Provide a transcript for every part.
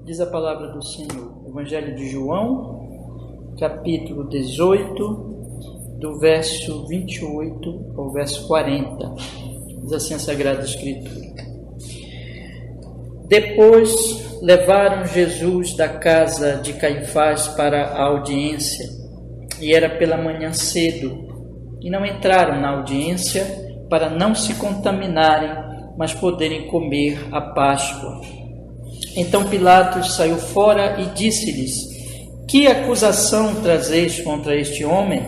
Diz a palavra do Senhor, Evangelho de João, capítulo 18, do verso 28 ao verso 40. Diz assim a Sagrada Escritura. Depois levaram Jesus da casa de Caifás para a audiência, e era pela manhã cedo, e não entraram na audiência para não se contaminarem, mas poderem comer a Páscoa. Então Pilatos saiu fora e disse-lhes: Que acusação trazeis contra este homem?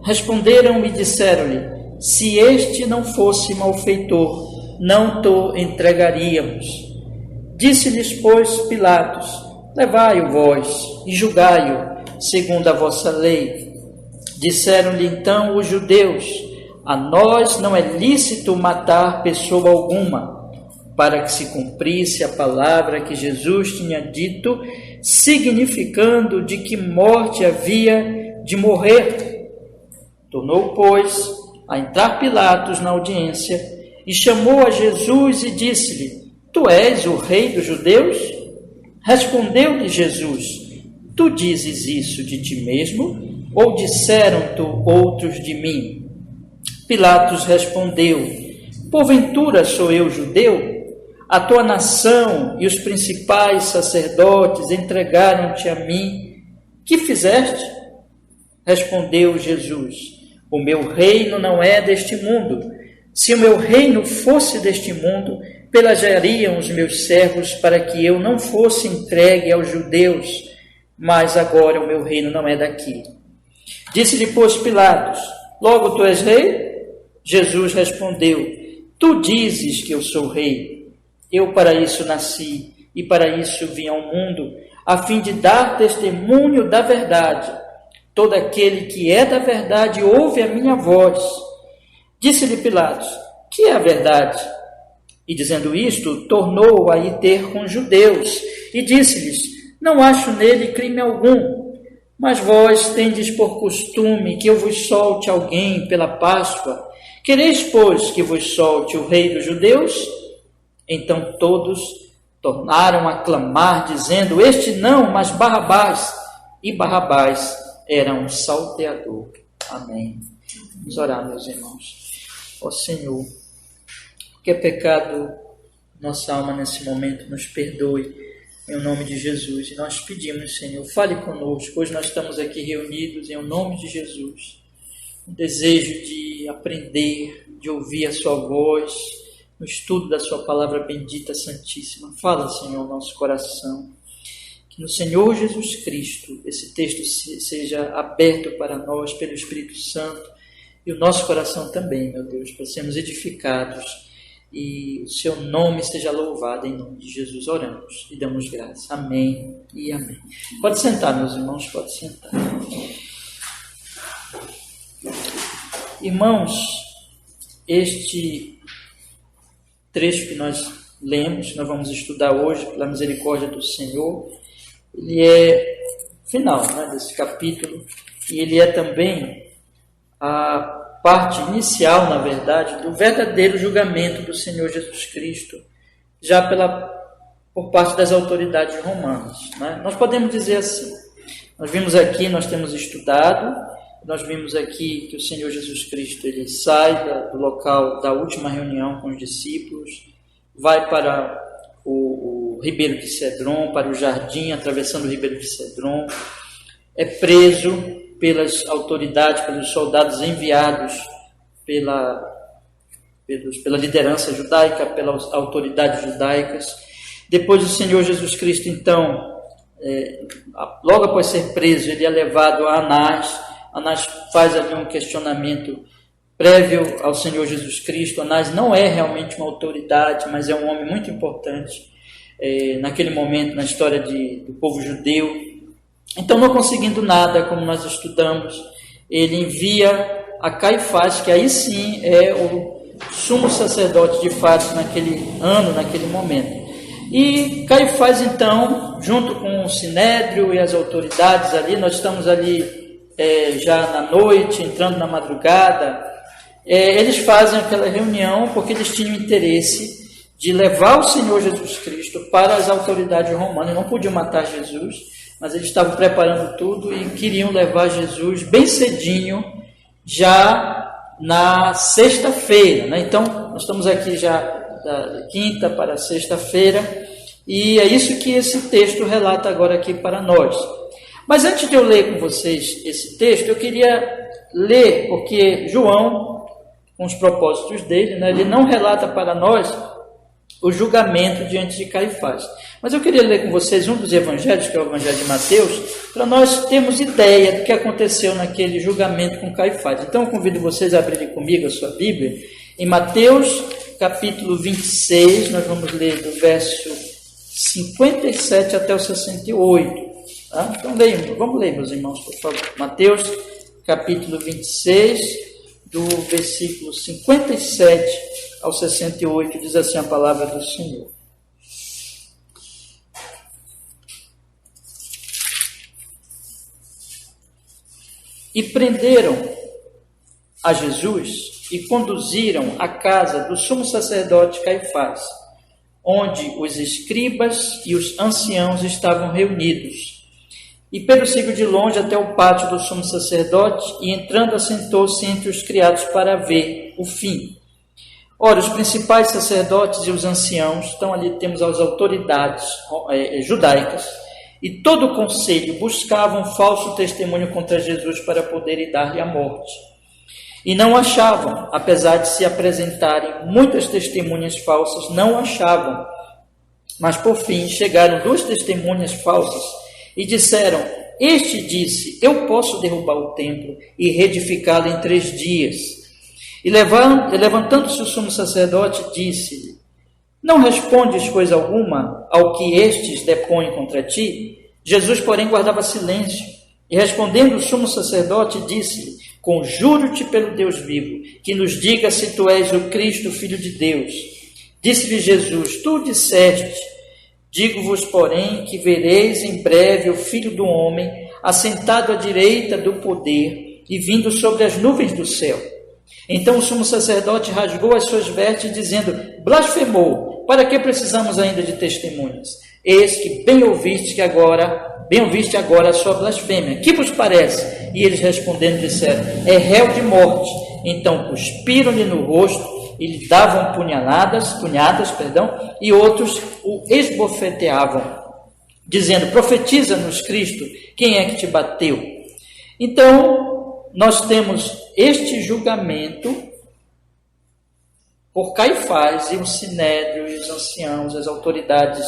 Responderam e disseram-lhe: Se este não fosse malfeitor, não te entregaríamos. Disse-lhes, pois, Pilatos: Levai-o vós e julgai-o segundo a vossa lei. Disseram-lhe então os judeus: A nós não é lícito matar pessoa alguma, para que se cumprisse a palavra que Jesus tinha dito, significando de que morte havia de morrer. Tornou, pois, a entrar Pilatos na audiência e chamou a Jesus e disse-lhe: Tu és o rei dos judeus? Respondeu-lhe Jesus: Tu dizes isso de ti mesmo, ou disseram-te outros de mim? Pilatos respondeu: Porventura sou eu judeu? A tua nação e os principais sacerdotes entregaram-te a mim. Que fizeste? Respondeu Jesus: O meu reino não é deste mundo. Se o meu reino fosse deste mundo, pelejariam os meus servos para que eu não fosse entregue aos judeus. Mas agora o meu reino não é daqui. Disse-lhe, pois, Pilatos: Logo tu és rei? Jesus respondeu: Tu dizes que eu sou rei. Eu para isso nasci e para isso vim ao mundo, a fim de dar testemunho da verdade. Todo aquele que é da verdade ouve a minha voz. Disse-lhe Pilatos: Que é a verdade? E dizendo isto, tornou a ir ter com os judeus e disse-lhes: Não acho nele crime algum. Mas vós tendes por costume que eu vos solte alguém pela Páscoa. Quereis, pois, que vos solte o rei dos judeus? Então todos tornaram a clamar, dizendo: Este não, mas Barrabás. E Barrabás era um salteador. Amém. Vamos orar, meus irmãos. Ó Senhor, que é pecado nossa alma nesse momento, nos perdoe, em nome de Jesus. E nós pedimos, Senhor, fale conosco. Hoje nós estamos aqui reunidos em nome de Jesus. Um desejo de aprender, de ouvir a sua voz, no estudo da sua palavra bendita, santíssima. Fala, Senhor, ao nosso coração. Que no Senhor Jesus Cristo esse texto seja aberto para nós pelo Espírito Santo e o nosso coração também, meu Deus, para sermos edificados e o seu nome seja louvado. Em nome de Jesus oramos e damos graça. Amém e amém. Pode sentar, meus irmãos, pode sentar. Irmãos, este trecho que nós lemos, que nós vamos estudar hoje, pela misericórdia do Senhor, ele é final, né, desse capítulo, e ele é também a parte inicial, na verdade, do verdadeiro julgamento do Senhor Jesus Cristo, já por parte das autoridades romanas, né? Nós podemos dizer assim, nós vimos aqui, nós temos estudado, nós vimos aqui que o Senhor Jesus Cristo ele sai do local da última reunião com os discípulos, vai para o Ribeiro de Cedron, para o jardim, atravessando o Ribeiro de Cedron, é preso pelas autoridades, pelos soldados enviados pela liderança judaica, pelas autoridades judaicas. Depois o Senhor Jesus Cristo, então, logo após ser preso, ele é levado a Anás. Anás faz ali um questionamento prévio ao Senhor Jesus Cristo. Anás não é realmente uma autoridade, mas é um homem muito importante naquele momento na história do povo judeu. Então, não conseguindo nada, como nós estudamos, ele envia a Caifás, que aí sim é o sumo sacerdote de fato naquele ano, naquele momento. E Caifás, então, junto com o Sinédrio e as autoridades ali, nós estamos ali já na noite, entrando na madrugada, eles fazem aquela reunião porque eles tinham interesse de levar o Senhor Jesus Cristo para as autoridades romanas. Não podiam matar Jesus, mas eles estavam preparando tudo e queriam levar Jesus bem cedinho, já na sexta-feira, né? Então, nós estamos aqui já da quinta para sexta-feira, e é isso que esse texto relata agora aqui para nós. Mas antes de eu ler com vocês esse texto, eu queria ler, porque João, com os propósitos dele, né, ele não relata para nós o julgamento diante de Caifás. Mas eu queria ler com vocês um dos evangelhos, que é o evangelho de Mateus, para nós termos ideia do que aconteceu naquele julgamento com Caifás. Então eu convido vocês a abrirem comigo a sua Bíblia, em Mateus capítulo 26, nós vamos ler do verso 57 até o 68. Tá? Então vamos ler, meus irmãos, por favor. Mateus capítulo 26, do versículo 57 ao 68, diz assim a palavra do Senhor. E prenderam a Jesus e conduziram à casa do sumo sacerdote Caifás, onde os escribas e os anciãos estavam reunidos. E Pedro seguiu de longe até o pátio do sumo sacerdote e, entrando, assentou-se entre os criados para ver o fim. Ora, os principais sacerdotes e os anciãos, então ali temos as autoridades judaicas, e todo o conselho buscavam falso testemunho contra Jesus para poderem dar-lhe a morte. E não achavam, apesar de se apresentarem muitas testemunhas falsas, não achavam. Mas por fim chegaram 2 testemunhas falsas e disseram: este disse, eu posso derrubar o templo e reedificá-lo em 3 dias. E levantando-se o sumo sacerdote, disse-lhe: não respondes coisa alguma ao que estes depõem contra ti? Jesus, porém, guardava silêncio. E respondendo o sumo sacerdote, disse-lhe: conjuro-te pelo Deus vivo, que nos diga se tu és o Cristo, Filho de Deus. Disse-lhe Jesus: tu disseste. Digo-vos, porém, que vereis em breve o Filho do Homem assentado à direita do poder e vindo sobre as nuvens do céu. Então o sumo sacerdote rasgou as suas vestes, dizendo: blasfemou, para que precisamos ainda de testemunhas? Eis que bem ouviste agora a sua blasfêmia. Que vos parece? E eles respondendo disseram: é réu de morte. Então cuspiram-lhe no rosto e lhe davam punhadas, e outros o esbofeteavam, dizendo: profetiza-nos, Cristo, quem é que te bateu? Então nós temos este julgamento por Caifás e o Sinédrio e os anciãos, as autoridades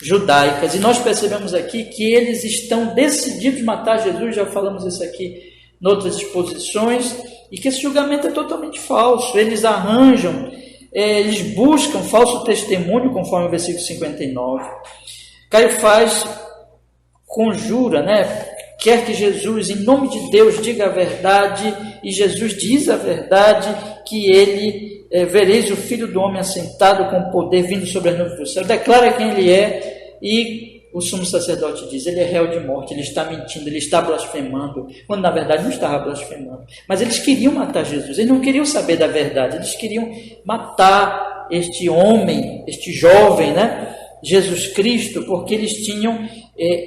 judaicas, e nós percebemos aqui que eles estão decididos a matar Jesus. Já falamos isso aqui em outras exposições, e que esse julgamento é totalmente falso. Eles arranjam, eles buscam falso testemunho, conforme o versículo 59. Caifás conjura, quer que Jesus, em nome de Deus, diga a verdade, e Jesus diz a verdade, que ele, vereis o Filho do Homem assentado com poder vindo sobre as nuvens do céu. Declara quem ele é, e o sumo sacerdote diz: ele é réu de morte, ele está mentindo, ele está blasfemando, quando na verdade não estava blasfemando. Mas eles queriam matar Jesus, eles não queriam saber da verdade, eles queriam matar este homem, este jovem, Jesus Cristo, porque eles tinham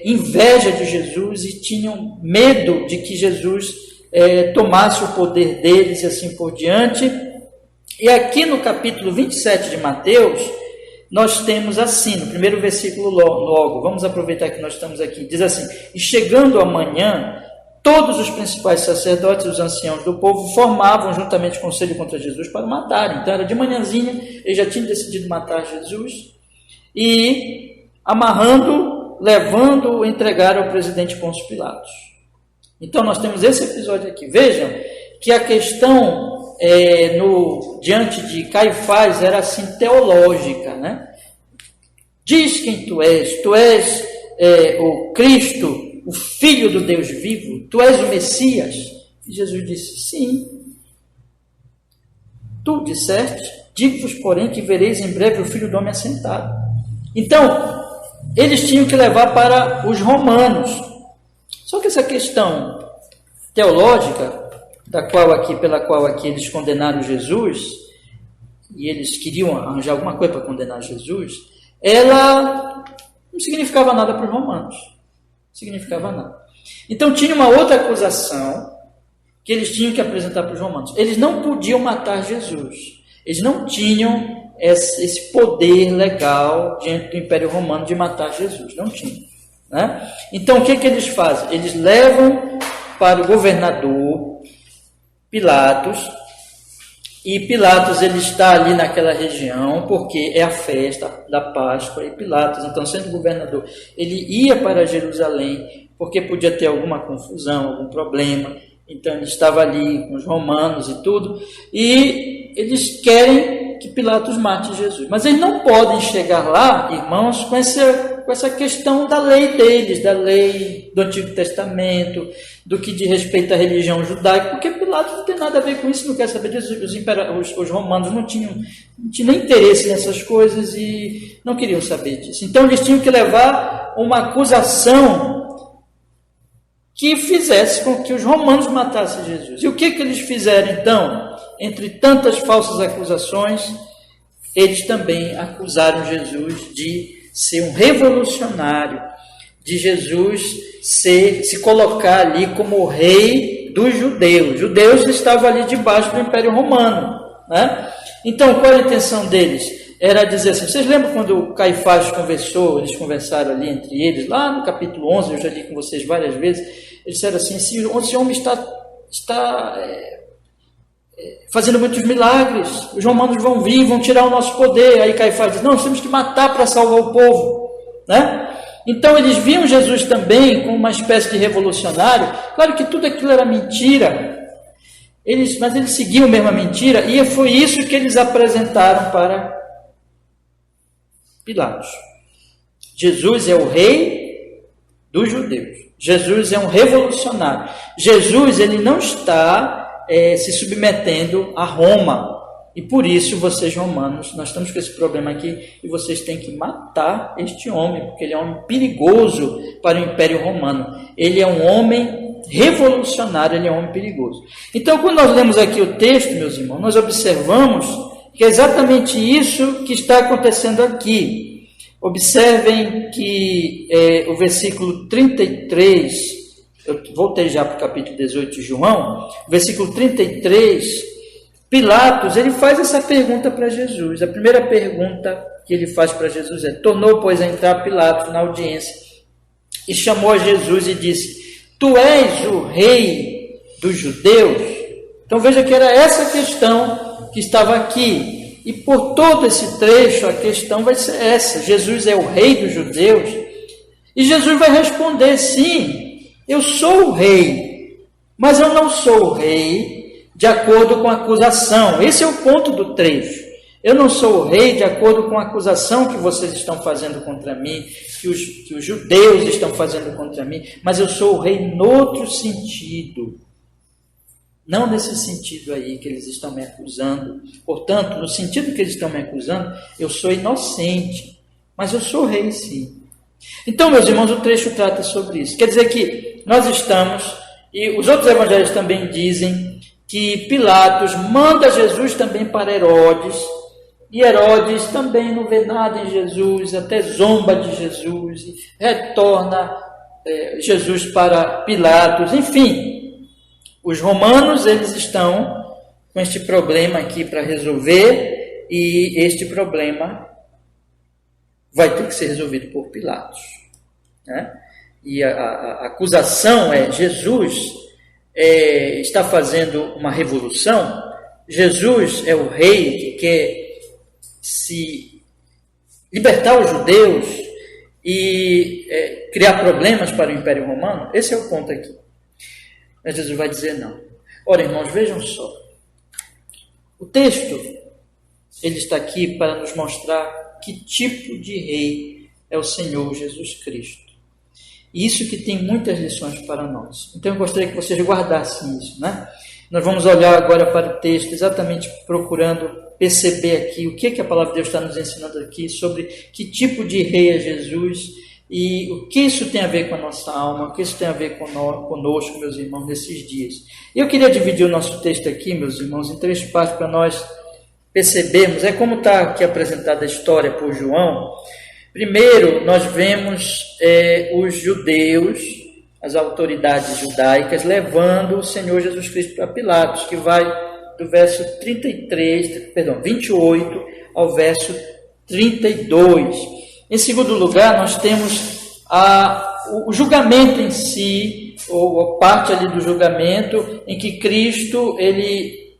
inveja de Jesus e tinham medo de que Jesus tomasse o poder deles e assim por diante. E aqui no capítulo 27 de Mateus, nós temos assim, no primeiro versículo logo, vamos aproveitar que nós estamos aqui, diz assim: e chegando amanhã, todos os principais sacerdotes e os anciãos do povo formavam juntamente conselho contra Jesus para matarem. Então era de manhãzinha, eles já tinham decidido matar Jesus, e amarrando, levando-o, entregaram ao presidente Pôncio Pilatos. Então nós temos esse episódio aqui. Vejam que a questão diante de Caifás era assim teológica, Diz quem tu és o Cristo, o Filho do Deus vivo, tu és o Messias. E Jesus disse: sim, tu disseste. Digo-vos, porém, que vereis em breve o Filho do Homem assentado. Então, eles tinham que levar para os romanos. Só que essa questão teológica, pela qual aqui eles condenaram Jesus, e eles queriam arranjar alguma coisa para condenar Jesus, ela não significava nada para os romanos. Não significava nada. Então tinha uma outra acusação que eles tinham que apresentar para os romanos. Eles não podiam matar Jesus. Eles não tinham esse poder legal diante do Império Romano de matar Jesus. Não tinham. Né? Então o que eles fazem? Eles levam para o governador Pilatos, e Pilatos ele está ali naquela região porque é a festa da Páscoa, e Pilatos, então sendo governador, ele ia para Jerusalém porque podia ter alguma confusão, algum problema, então ele estava ali com os romanos e tudo, e eles querem que Pilatos mate Jesus, mas eles não podem chegar lá, irmãos, com essa questão da lei deles, da lei do Antigo Testamento, do que diz respeito à religião judaica, porque Pilatos não tem nada a ver com isso, não quer saber disso. Os romanos não tinham interesse nessas coisas e não queriam saber disso. Então eles tinham que levar uma acusação que fizesse com que os romanos matassem Jesus. E o que eles fizeram então? Entre tantas falsas acusações, eles também acusaram Jesus de ser um revolucionário, de Jesus se colocar ali como o rei dos judeus. Os judeus estavam ali debaixo do Império Romano. Né? Então, qual a intenção deles? Era dizer assim, vocês lembram quando Caifás conversou, eles conversaram ali entre eles, lá no capítulo 11, eu já li com vocês várias vezes, eles disseram assim, esse homem está fazendo muitos milagres, os romanos vão vir, vão tirar o nosso poder. Aí Caifás diz, não, nós temos que matar para salvar o povo. Né? Então eles viam Jesus também como uma espécie de revolucionário. Claro que tudo aquilo era mentira, mas eles seguiam mesmo a mentira, e foi isso que eles apresentaram para Pilatos. Jesus é o rei dos judeus. Jesus é um revolucionário. Jesus ele não está se submetendo a Roma. E por isso, vocês romanos, nós estamos com esse problema aqui, e vocês têm que matar este homem, porque ele é um homem perigoso para o Império Romano. Ele é um homem revolucionário, ele é um homem perigoso. Então, quando nós lemos aqui o texto, meus irmãos, nós observamos que é exatamente isso que está acontecendo aqui. Observem que o versículo 33, eu voltei já para o capítulo 18 de João, versículo 33, Pilatos, ele faz essa pergunta para Jesus. A primeira pergunta que ele faz para Jesus é, tornou, pois, a entrar Pilatos na audiência e chamou a Jesus e disse, tu és o rei dos judeus? Então veja que era essa questão que estava aqui. E por todo esse trecho a questão vai ser essa. Jesus é o rei dos judeus? E Jesus vai responder, sim, eu sou o rei, mas eu não sou o rei de acordo com a acusação. Esse é o ponto do trecho. Eu não sou o rei de acordo com a acusação que vocês estão fazendo contra mim, que os judeus estão fazendo contra mim, mas eu sou o rei noutro sentido. Não nesse sentido aí que eles estão me acusando. Portanto, no sentido que eles estão me acusando, eu sou inocente, mas eu sou rei sim. Então, meus irmãos, o trecho trata sobre isso. Quer dizer que nós estamos, e os outros evangelhos também dizem, que Pilatos manda Jesus também para Herodes, e Herodes também não vê nada em Jesus, até zomba de Jesus, e retorna Jesus para Pilatos. Enfim, os romanos eles estão com este problema aqui para resolver, e este problema vai ter que ser resolvido por Pilatos. Né? E a acusação é, Jesus está fazendo uma revolução, Jesus é o rei que quer se libertar os judeus e criar problemas para o Império Romano. Esse é o ponto aqui. Mas Jesus vai dizer não. Ora, irmãos, vejam só. O texto, ele está aqui para nos mostrar que tipo de rei é o Senhor Jesus Cristo. E isso que tem muitas lições para nós. Então eu gostaria que vocês guardassem isso, né? Nós vamos olhar agora para o texto, exatamente procurando perceber aqui o que a palavra de Deus está nos ensinando aqui, sobre que tipo de rei é Jesus, e o que isso tem a ver com a nossa alma, o que isso tem a ver conosco, meus irmãos, nesses dias. Eu queria dividir o nosso texto aqui, meus irmãos, em 3 partes para nós percebermos, é como está aqui apresentada a história por João. Primeiro, nós vemos os judeus, as autoridades judaicas, levando o Senhor Jesus Cristo para Pilatos, que vai do verso 28 ao verso 32. Em segundo lugar, nós temos o julgamento em si, ou a parte ali do julgamento, em que Cristo, ele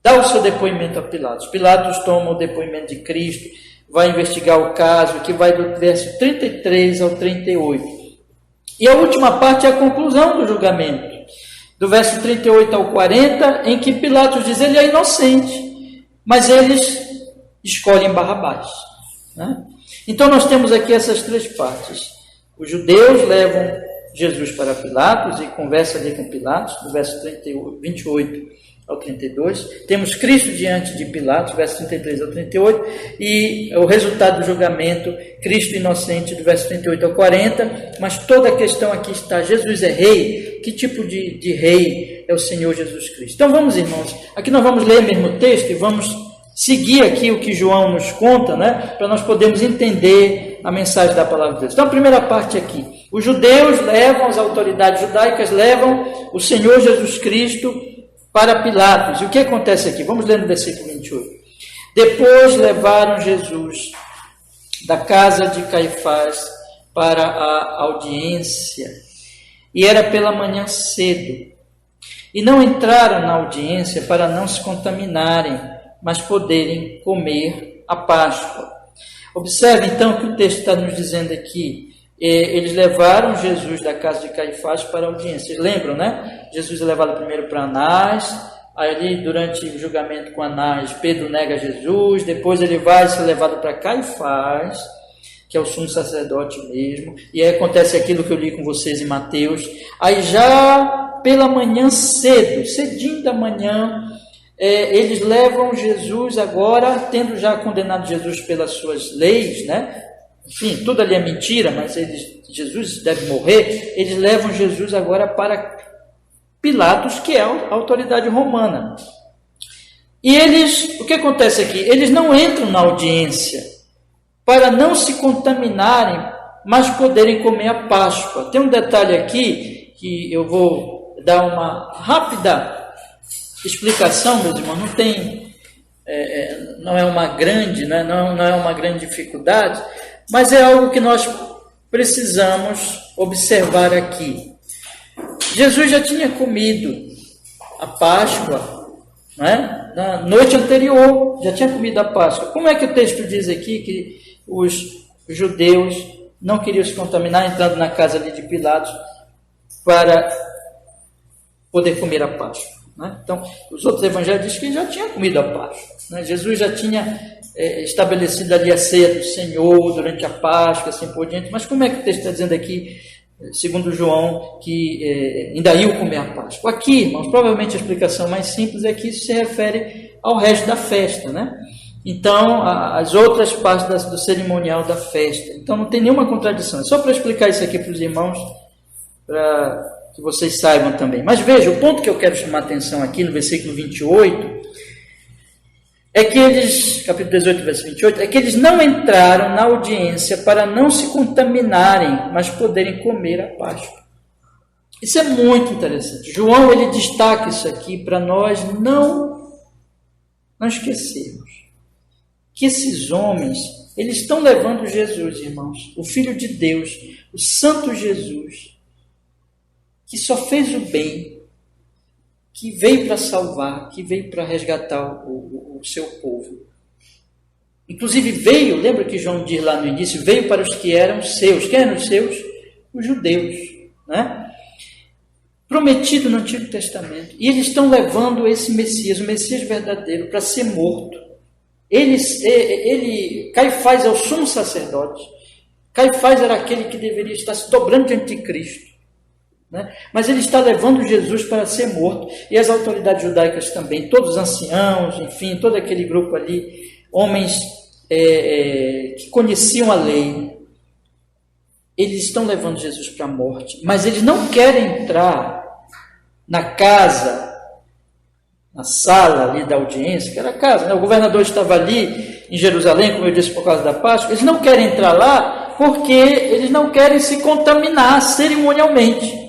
dá o seu depoimento a Pilatos. Pilatos toma o depoimento de Cristo, vai investigar o caso, que vai do verso 33 ao 38. E a última parte é a conclusão do julgamento, do verso 38 ao 40, em que Pilatos diz, ele é inocente, mas eles escolhem Barrabás, né? Então nós temos aqui essas três partes. Os judeus levam Jesus para Pilatos e conversa ali com Pilatos, do verso 28 ao 32. Temos Cristo diante de Pilatos, verso 33 ao 38, e o resultado do julgamento, Cristo inocente, do verso 38 ao 40, mas toda a questão aqui está, Jesus é rei. Que tipo de rei é o Senhor Jesus Cristo? Então vamos, irmãos, aqui nós vamos ler o mesmo texto e vamos seguir aqui o que João nos conta, né, para nós podermos entender a mensagem da palavra de Deus. Então a primeira parte aqui, os judeus levam, as autoridades judaicas levam o Senhor Jesus Cristo para Pilatos. E o que acontece aqui? Vamos ler no versículo 28. Depois levaram Jesus da casa de Caifás para a audiência, e era pela manhã cedo, e não entraram na audiência para não se contaminarem, mas poderem comer a Páscoa. Observe então o que o texto está nos dizendo aqui. Eles levaram Jesus da casa de Caifás para a audiência. Vocês lembram, né? Jesus é levado primeiro para Anás, ali durante o julgamento com Anás, Pedro nega Jesus, depois ele vai ser levado para Caifás, que é o sumo sacerdote mesmo, e aí acontece aquilo que eu li com vocês em Mateus. Aí já pela manhã cedo, cedinho da manhã, eles levam Jesus agora, tendo já condenado Jesus pelas suas leis, né? Enfim, tudo ali é mentira, mas Jesus deve morrer. Eles levam Jesus agora para Pilatos, que é a autoridade romana. E o que acontece aqui? Eles não entram na audiência para não se contaminarem, mas poderem comer a Páscoa. Tem um detalhe aqui que eu vou dar uma rápida explicação, meus irmãos. Não é uma grande, né? não é uma grande dificuldade, mas é algo que nós precisamos observar aqui. Jesus já tinha comido a Páscoa, né? Na noite anterior, já tinha comido a Páscoa. Como é que o texto diz aqui que os judeus não queriam se contaminar entrando na casa ali de Pilatos para poder comer a Páscoa, né? Então, os outros evangelhos dizem que ele já tinha comido a Páscoa, né? Jesus já tinha estabelecido ali a ceia do Senhor durante a Páscoa, assim por diante. Mas como é que o texto está dizendo aqui, segundo João, que ainda iam comer a Páscoa? Aqui, irmãos, provavelmente a explicação mais simples é que isso se refere ao resto da festa, né? Então, as outras partes do cerimonial da festa. Então, não tem nenhuma contradição. É só para explicar isso aqui para os irmãos, para que vocês saibam também. Mas veja, o ponto que eu quero chamar a atenção aqui no versículo 28, é que eles, capítulo 18, verso 28, é que eles não entraram na audiência para não se contaminarem, mas poderem comer a Páscoa. Isso é muito interessante. João, ele destaca isso aqui para nós não esquecermos que esses homens, eles estão levando Jesus, irmãos, o Filho de Deus, o Santo Jesus, que só fez o bem, que veio para salvar, que veio para resgatar o seu povo. Inclusive veio, lembra que João diz lá no início, veio para os que eram seus. Quem eram os seus? Os judeus, né? Prometido no Antigo Testamento. E eles estão levando esse Messias, o Messias verdadeiro, para ser morto. Caifás é o sumo sacerdote. Caifás era aquele que deveria estar se dobrando diante de Cristo, né? Mas ele está levando Jesus para ser morto, e as autoridades judaicas também, todos os anciãos, enfim, todo aquele grupo ali, homens que conheciam a lei, eles estão levando Jesus para a morte, mas eles não querem entrar na casa na sala ali da audiência, que era a casa, né? O governador estava ali em Jerusalém, como eu disse, por causa da Páscoa. Eles não querem entrar lá porque eles não querem se contaminar cerimonialmente.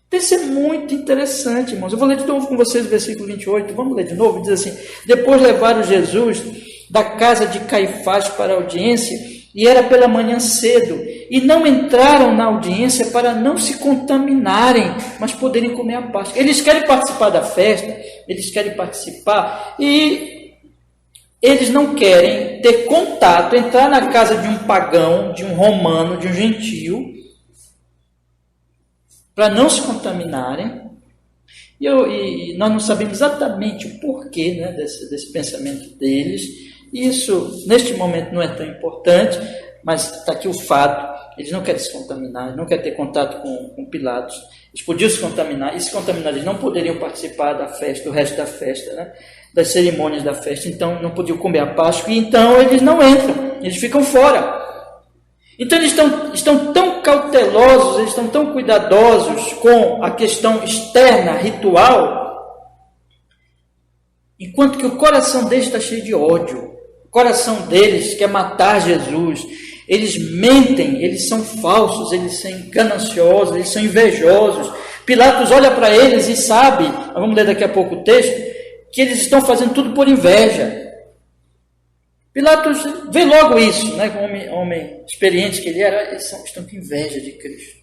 Então, isso é muito interessante, irmãos. Eu vou ler de novo com vocês o versículo 28. Vamos ler de novo. Diz assim: depois levaram Jesus da casa de Caifás para a audiência, e era pela manhã cedo, e não entraram na audiência para não se contaminarem, mas poderem comer a Páscoa. Eles querem participar da festa, eles querem participar, e eles não querem ter contato, entrar na casa de um pagão, de um romano, de um gentio, para não se contaminarem. E nós não sabemos exatamente o porquê, né, desse pensamento deles. Isso, neste momento, não é tão importante, mas está aqui o fato: eles não querem se contaminar, eles não querem ter contato com Pilatos. Eles podiam se contaminar, e se contaminar, eles não poderiam participar da festa, do resto da festa, né, das cerimônias da festa, então não podiam comer a Páscoa, e então eles não entram, eles ficam fora. Então eles estão tão cautelosos, eles estão tão cuidadosos com a questão externa, ritual, enquanto que o coração deles está cheio de ódio. O coração deles quer matar Jesus. Eles mentem, eles são falsos, eles são gananciosos, eles são invejosos. Pilatos olha para eles e sabe, nós vamos ler daqui a pouco o texto, que eles estão fazendo tudo por inveja. Pilatos vê logo isso, né, como homem experiente que ele era, eles estão com inveja de Cristo.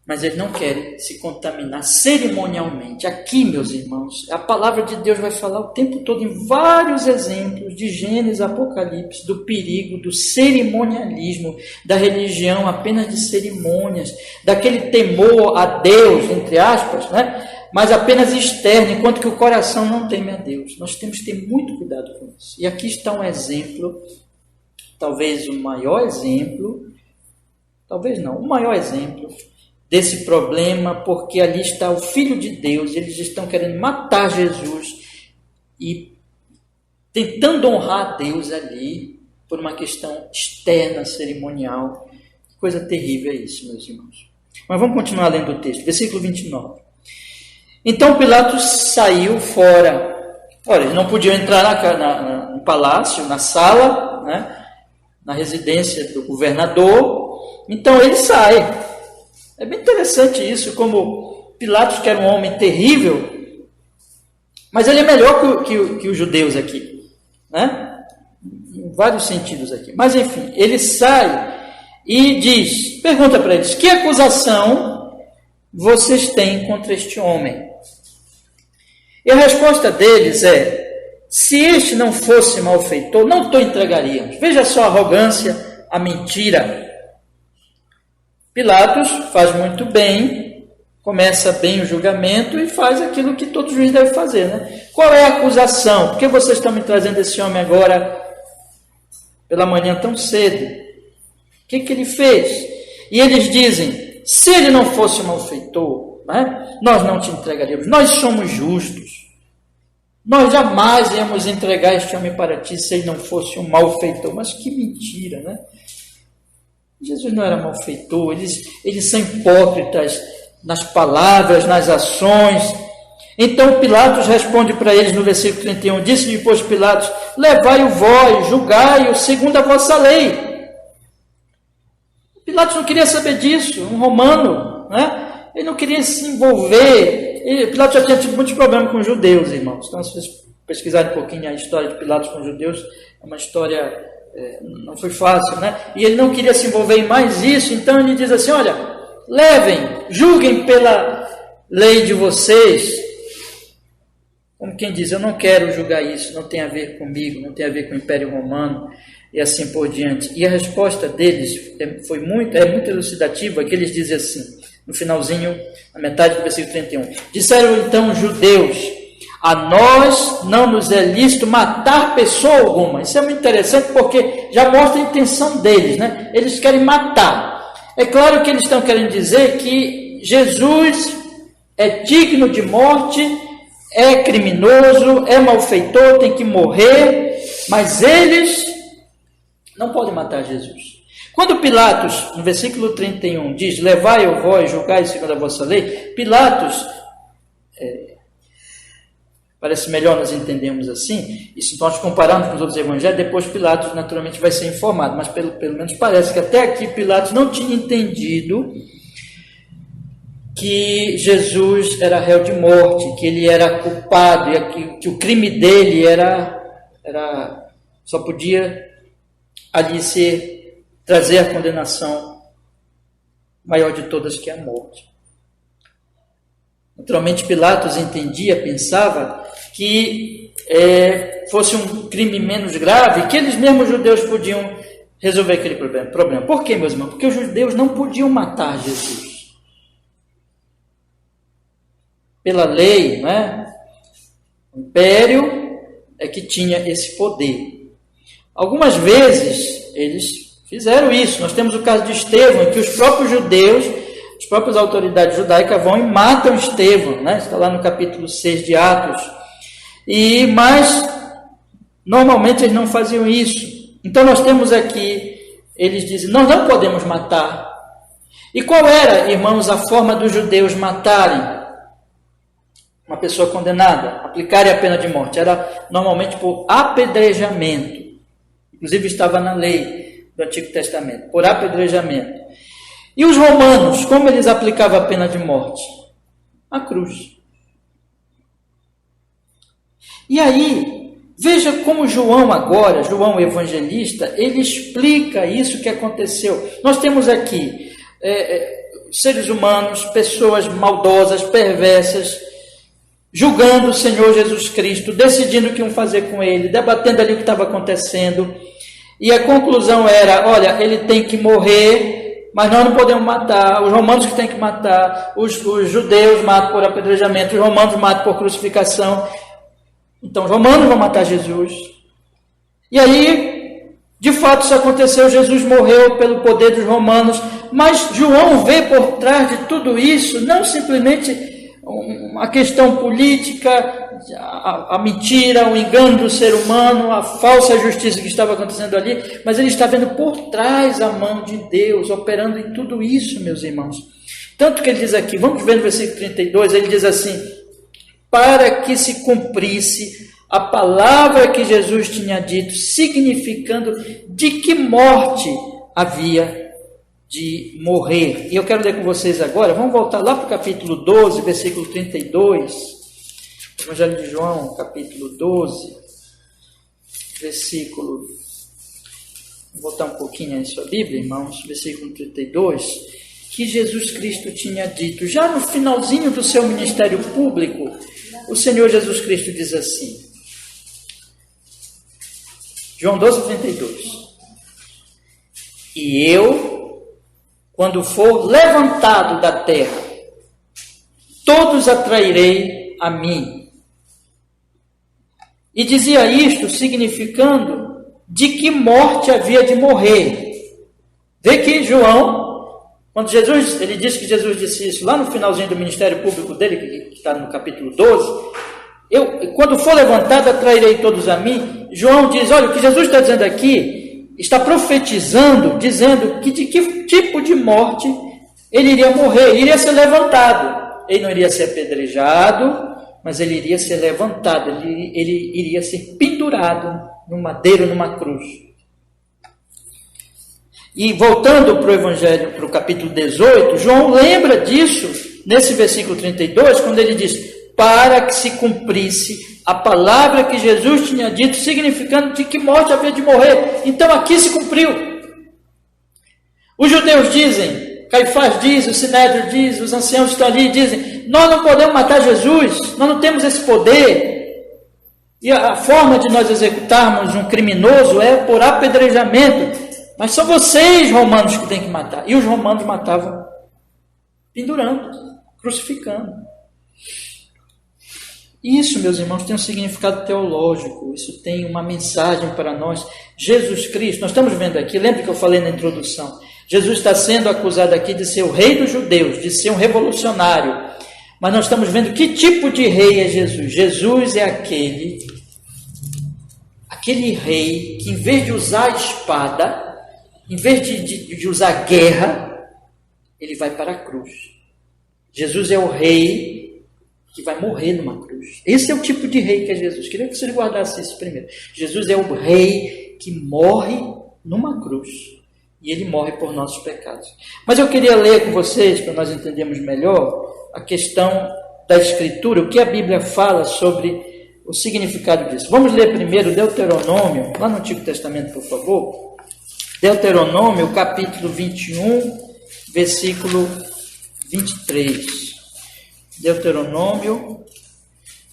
Mas eles não querem se contaminar cerimonialmente. Aqui, meus irmãos, a palavra de Deus vai falar o tempo todo em vários exemplos de Gênesis, Apocalipse, do perigo do cerimonialismo, da religião apenas de cerimônias, daquele temor a Deus, entre aspas, né? Mas apenas externo, enquanto que o coração não teme a Deus. Nós temos que ter muito cuidado com isso. E aqui está um exemplo, talvez o maior exemplo, talvez não, o maior exemplo desse problema, porque ali está o Filho de Deus, eles estão querendo matar Jesus e tentando honrar a Deus ali por uma questão externa, cerimonial. Que coisa terrível é isso, meus irmãos. Mas vamos continuar lendo o texto, versículo 29. Então Pilatos saiu fora. Olha, eles não podiam entrar no palácio, na sala, né, na residência do governador, então ele sai. É bem interessante isso, como Pilatos, que era um homem terrível, mas ele é melhor que os judeus aqui, né? Em vários sentidos aqui. Mas enfim, ele sai e diz, pergunta para eles: que acusação vocês têm contra este homem? E a resposta deles é: se este não fosse malfeitor, não o entregaríamos. Veja só a arrogância, a mentira. Pilatos faz muito bem, começa bem o julgamento e faz aquilo que todo juiz deve fazer, né? Qual é a acusação? Por que vocês estão me trazendo esse homem agora pela manhã tão cedo? O que ele fez? E eles dizem: se ele não fosse malfeitor, né, nós não te entregaríamos. Nós somos justos. Nós jamais íamos entregar este homem para ti se ele não fosse um malfeitor. Mas que mentira, né? Jesus não era malfeitor, eles são hipócritas nas palavras, nas ações. Então Pilatos responde para eles no versículo 31, disse-lhe, pois, Pilatos: levai-o vós, julgai-o segundo a vossa lei. Pilatos não queria saber disso, um romano, né? Ele não queria se envolver. Pilatos já tinha tido muitos problemas com os judeus, irmãos. Então, se vocês pesquisarem um pouquinho a história de Pilatos com os judeus, é uma história... não foi fácil, né? E ele não queria se envolver em mais isso, então ele diz assim: olha, levem, julguem pela lei de vocês. Como quem diz: eu não quero julgar isso, não tem a ver comigo, não tem a ver com o Império Romano, e assim por diante. E a resposta deles foi muito elucidativa, que eles dizem assim, no finalzinho, na metade do versículo 31. Disseram então os judeus: a nós não nos é lícito matar pessoa alguma. Isso é muito interessante porque já mostra a intenção deles, né? Eles querem matar. É claro que eles estão querendo dizer que Jesus é digno de morte, é criminoso, é malfeitor, tem que morrer, mas eles não podem matar Jesus. Quando Pilatos, no versículo 31, diz: levai-o vós, julgai segundo a vossa lei, Pilatos Parece melhor nós entendermos assim. E se nós compararmos com os outros evangelhos, depois Pilatos naturalmente vai ser informado. Mas pelo menos parece que até aqui Pilatos não tinha entendido que Jesus era réu de morte, que ele era culpado, e que o crime dele só podia ali trazer a condenação maior de todas, que é a morte. Naturalmente Pilatos pensava que fosse um crime menos grave, que eles mesmos judeus podiam resolver aquele problema. Por quê, meus irmãos? Porque os judeus não podiam matar Jesus. Pela lei, né? O império é que tinha esse poder. Algumas vezes eles fizeram isso. Nós temos o caso de Estevão, em que os próprios judeus, as próprias autoridades judaicas vão e matam Estevão, né? Está lá no capítulo 6 de Atos. Mas normalmente eles não faziam isso. Então nós temos aqui, eles dizem, nós não podemos matar. E qual era, irmãos, a forma dos judeus matarem uma pessoa condenada, aplicarem a pena de morte? Era normalmente por apedrejamento. Inclusive estava na lei do Antigo Testamento, por apedrejamento. E os romanos, como eles aplicavam a pena de morte? A cruz. E aí, veja como João o evangelista, ele explica isso que aconteceu. Nós temos aqui seres humanos, pessoas maldosas, perversas, julgando o Senhor Jesus Cristo, decidindo o que iam fazer com ele, debatendo ali o que estava acontecendo. E a conclusão era, olha, ele tem que morrer, mas nós não podemos matar. Os romanos que têm que matar, os judeus matam por apedrejamento, os romanos matam por crucificação. Então os romanos vão matar Jesus. E aí, de fato, isso aconteceu. Jesus morreu pelo poder dos romanos. Mas João vê por trás de tudo isso, não simplesmente a questão política, a mentira, o engano do ser humano, a falsa justiça que estava acontecendo ali, mas ele está vendo por trás a mão de Deus, operando em tudo isso, meus irmãos. Tanto que ele diz aqui, vamos ver no versículo 32, ele diz assim, para que se cumprisse a palavra que Jesus tinha dito, significando de que morte havia de morrer. E eu quero ler com vocês agora, vamos voltar lá para o capítulo 12, versículo 32, Evangelho de João, capítulo 12, versículo, vou voltar um pouquinho em sua Bíblia, irmãos, versículo 32, que Jesus Cristo tinha dito, já no finalzinho do seu ministério público, o Senhor Jesus Cristo diz assim, João 12, 32, e eu, quando for levantado da terra, todos atrairei a mim. E dizia isto, significando de que morte havia de morrer. Vê que João, quando Jesus, ele disse que Jesus disse isso lá no finalzinho do ministério público dele, que está no capítulo 12, quando for levantado, atrairei todos a mim. João diz, olha, o que Jesus está dizendo aqui, está profetizando, dizendo que de que tipo de morte ele iria morrer, ele iria ser levantado. Ele não iria ser apedrejado, mas ele iria ser levantado, ele iria ser pendurado no madeiro, numa cruz. E voltando para o Evangelho, para o capítulo 18, João lembra disso, nesse versículo 32, quando ele diz, para que se cumprisse a palavra que Jesus tinha dito, significando de que morte havia de morrer. Então aqui se cumpriu. Os judeus dizem, Caifás diz, o Sinédrio diz, os anciãos estão ali e dizem, nós não podemos matar Jesus, nós não temos esse poder. E a forma de nós executarmos um criminoso é por apedrejamento. Mas são vocês, romanos, que têm que matar. E os romanos matavam pendurando, crucificando. Isso, meus irmãos, tem um significado teológico, isso tem uma mensagem para nós. Jesus Cristo, nós estamos vendo aqui, lembra que eu falei na introdução, Jesus está sendo acusado aqui de ser o rei dos judeus, de ser um revolucionário, mas nós estamos vendo que tipo de rei é Jesus. Jesus é aquele rei que, em vez de usar a espada, em vez de usar guerra, ele vai para a cruz. Jesus é o rei que vai morrer numa cruz. Esse é o tipo de rei que é Jesus. Queria que vocês guardassem isso primeiro. Jesus é o rei que morre numa cruz. E ele morre por nossos pecados. Mas eu queria ler com vocês, para nós entendermos melhor, a questão da Escritura, o que a Bíblia fala sobre o significado disso. Vamos ler primeiro Deuteronômio, lá no Antigo Testamento, por favor. Deuteronômio, capítulo 21, versículo 23. Deuteronômio,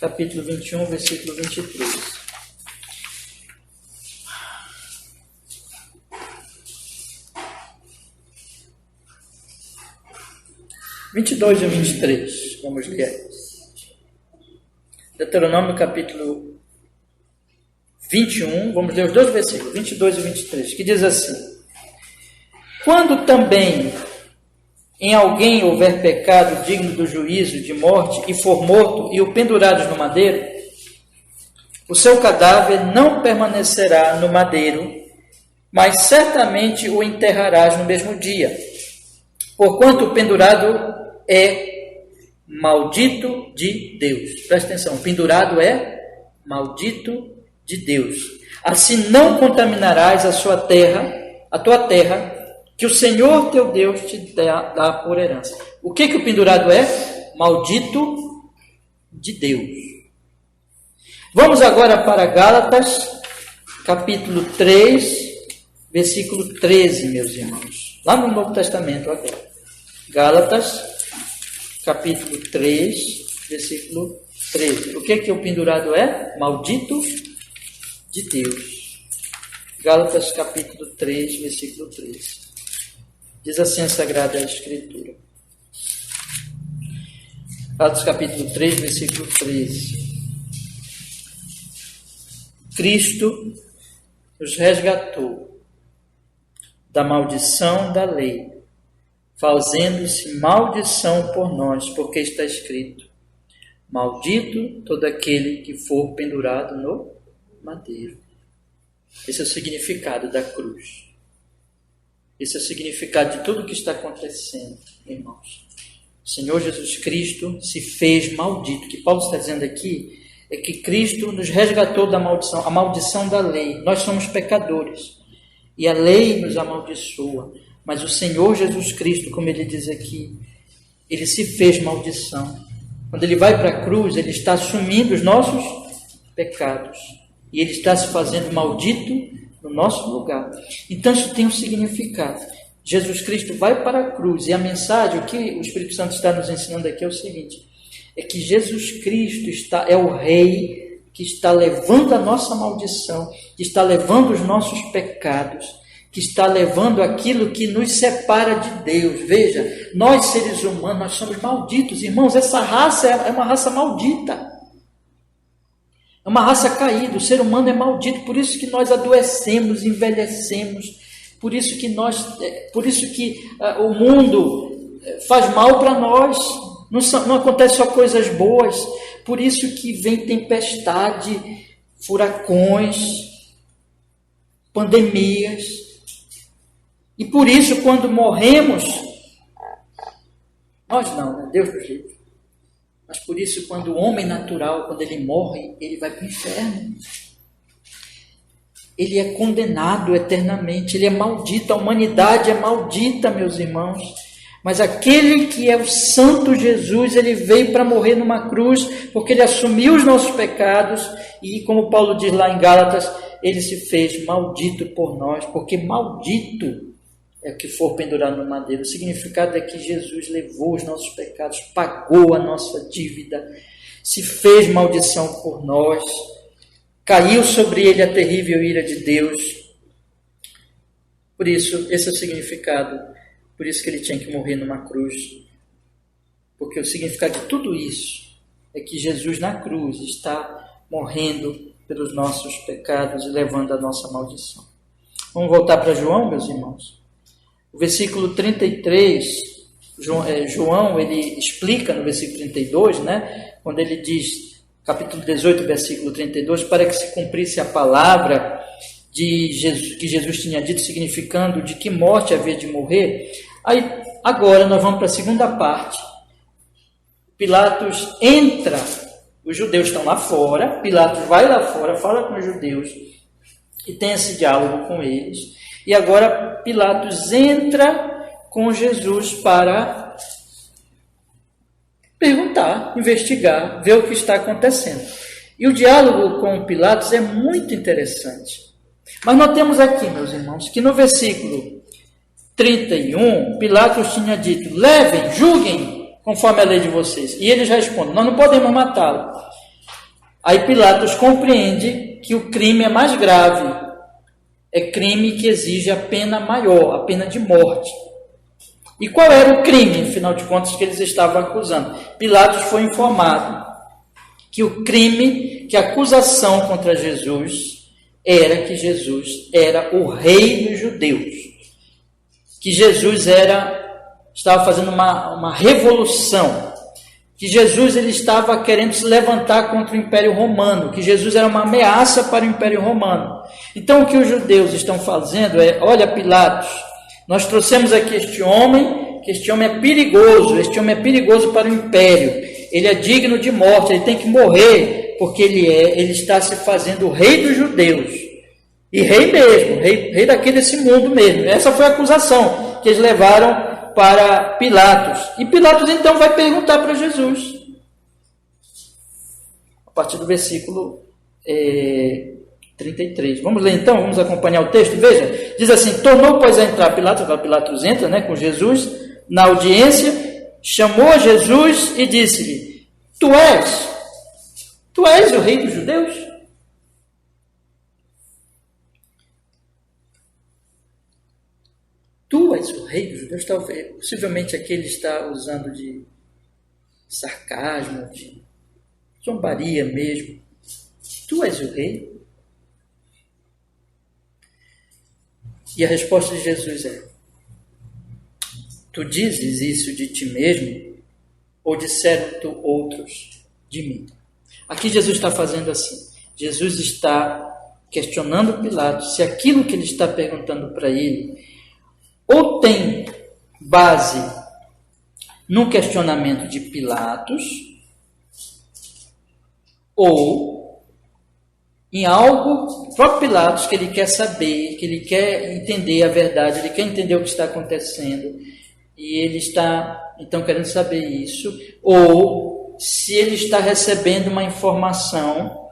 capítulo 21, versículo 23. 22 e 23, vamos ler. Deuteronômio capítulo 21, vamos ler os dois versículos, 22 e 23, que diz assim: quando também em alguém houver pecado digno do juízo de morte e for morto e o pendurares no madeiro, o seu cadáver não permanecerá no madeiro, mas certamente o enterrarás no mesmo dia, porquanto o pendurado é maldito de Deus. Presta atenção, pendurado é maldito de Deus. Assim não contaminarás a tua terra, que o Senhor teu Deus te dá por herança. O que o pendurado é? Maldito de Deus. Vamos agora para Gálatas, capítulo 3, versículo 13, meus irmãos. Lá no Novo Testamento agora. Gálatas, capítulo 3, versículo 13. O que o pendurado é? Maldito de Deus. Gálatas, capítulo 3, versículo 13. Diz assim a Sagrada Escritura. Gálatas, capítulo 3, versículo 13. Cristo nos resgatou da maldição da lei, fazendo-se maldição por nós, porque está escrito: maldito todo aquele que for pendurado no madeiro. Esse é o significado da cruz. Esse é o significado de tudo o que está acontecendo, irmãos. O Senhor Jesus Cristo se fez maldito. O que Paulo está dizendo aqui é que Cristo nos resgatou da maldição, a maldição da lei. Nós somos pecadores e a lei nos amaldiçoa. Mas o Senhor Jesus Cristo, como ele diz aqui, ele se fez maldição. Quando ele vai para a cruz, ele está assumindo os nossos pecados. E ele está se fazendo maldito no nosso lugar. Então isso tem um significado. Jesus Cristo vai para a cruz. E a mensagem, o que o Espírito Santo está nos ensinando aqui é o seguinte: é que Jesus Cristo é o Rei que está levando a nossa maldição, que está levando os nossos pecados, que está levando aquilo que nos separa de Deus. Veja, nós seres humanos, nós somos malditos, irmãos. Essa raça é uma raça maldita, é uma raça caída. O ser humano é maldito, por isso que nós adoecemos, envelhecemos, por isso que o mundo faz mal para nós. Não acontece só coisas boas, por isso que vem tempestade, furacões, pandemias. E por isso, quando morremos, nós não, né? Deus nos livre. Mas por isso, quando o homem natural, quando ele morre, ele vai para o inferno. Ele é condenado eternamente, ele é maldito, a humanidade é maldita, meus irmãos. Mas aquele que é o Santo Jesus, ele veio para morrer numa cruz, porque ele assumiu os nossos pecados, e como Paulo diz lá em Gálatas, ele se fez maldito por nós, porque maldito é o que for pendurado no madeiro. O significado é que Jesus levou os nossos pecados, pagou a nossa dívida, se fez maldição por nós, caiu sobre ele a terrível ira de Deus. Por isso, esse é o significado. Por isso que ele tinha que morrer numa cruz. Porque o significado de tudo isso é que Jesus na cruz está morrendo pelos nossos pecados e levando a nossa maldição. Vamos voltar para João, meus irmãos. O versículo 33, João, ele explica no versículo 32, né? Quando ele diz, capítulo 18, versículo 32, para que se cumprisse a palavra de Jesus, que Jesus tinha dito, significando de que morte havia de morrer. Aí, agora nós vamos para a segunda parte. Pilatos entra, os judeus estão lá fora, Pilatos vai lá fora, fala com os judeus e tem esse diálogo com eles. E agora Pilatos entra com Jesus para perguntar, investigar, ver o que está acontecendo. E o diálogo com Pilatos é muito interessante. Mas nós temos aqui, meus irmãos, que no versículo 31, Pilatos tinha dito: levem, julguem, conforme a lei de vocês. E eles respondem: nós não podemos matá-lo. Aí Pilatos compreende que o crime é mais grave. É crime que exige a pena maior, a pena de morte. E qual era o crime, afinal de contas, que eles estavam acusando? Pilatos foi informado que o crime, que a acusação contra Jesus era que Jesus era o rei dos judeus. Que Jesus estava fazendo uma revolução. Que Jesus ele estava querendo se levantar contra o Império Romano. Que Jesus era uma ameaça para o Império Romano. Então o que os judeus estão fazendo é: olha, Pilatos, nós trouxemos aqui este homem, que este homem é perigoso para o Império. Ele é digno de morte, ele tem que morrer, porque ele está se fazendo o rei dos judeus. E rei mesmo, rei daqui desse mundo mesmo. Essa foi a acusação que eles levaram para Pilatos. E Pilatos então vai perguntar para Jesus. A partir do versículo 33. Vamos ler então, vamos acompanhar o texto. Veja, diz assim: tornou, pois, a entrar Pilatos entra, com Jesus, na audiência, chamou a Jesus e disse-lhe: Tu és o rei dos judeus? Tu és o rei dos judeus? Talvez, possivelmente aqui ele está usando de sarcasmo, de zombaria mesmo. Tu és o rei? E a resposta de Jesus é: tu dizes isso de ti mesmo, ou disseram-te outros de mim? Aqui Jesus está fazendo assim. Jesus está questionando Pilatos se aquilo que ele está perguntando para ele ou tem base no questionamento de Pilatos ou em algo próprio Pilatos que ele quer saber, que ele quer entender a verdade, ele quer entender o que está acontecendo. E ele está, então, querendo saber isso, ou se ele está recebendo uma informação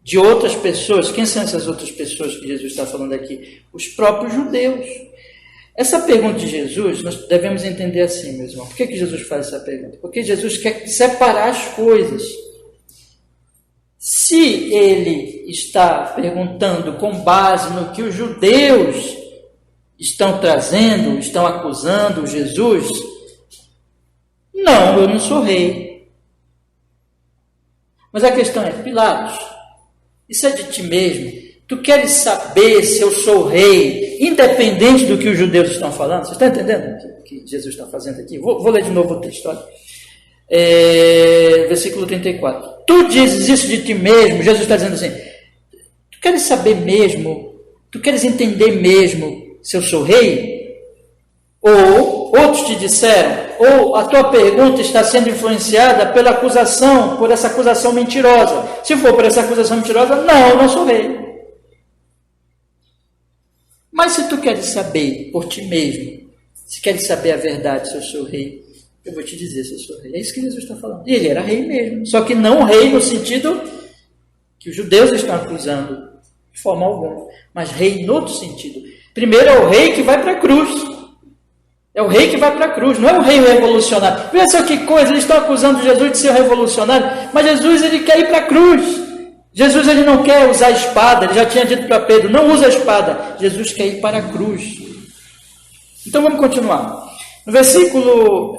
de outras pessoas. Quem são essas outras pessoas que Jesus está falando aqui? Os próprios judeus. Essa pergunta de Jesus, nós devemos entender assim, meus irmãos. Por que Jesus faz essa pergunta? Porque Jesus quer separar as coisas. Se ele está perguntando com base no que os judeus estão trazendo, estão acusando Jesus, não, eu não sou rei. Mas a questão é: Pilatos, isso é de ti mesmo? Tu queres saber se eu sou rei, independente do que os judeus estão falando? Você está entendendo o que Jesus está fazendo aqui? Vou ler de novo o texto, olha. Versículo 34. Tu dizes isso de ti mesmo? Jesus está dizendo assim: tu queres saber mesmo? Tu queres entender mesmo se eu sou rei? Ou outros te disseram? Ou a tua pergunta está sendo influenciada pela acusação, por essa acusação mentirosa? Se for por essa acusação mentirosa, não, eu não sou rei. Mas se tu queres saber por ti mesmo, se queres saber a verdade se eu sou rei, eu vou te dizer se eu sou rei. É isso que Jesus está falando. E ele era rei mesmo. Só que não rei no sentido que os judeus estão acusando, de forma alguma. Mas rei no outro sentido. Primeiro é o rei que vai para a cruz. É o rei que vai para a cruz. Não é um rei revolucionário. Veja só que coisa. Eles estão acusando Jesus de ser um revolucionário. Mas Jesus ele quer ir para a cruz. Jesus ele não quer usar a espada. Ele já tinha dito para Pedro: não usa a espada. Jesus quer ir para a cruz. Então vamos continuar. No versículo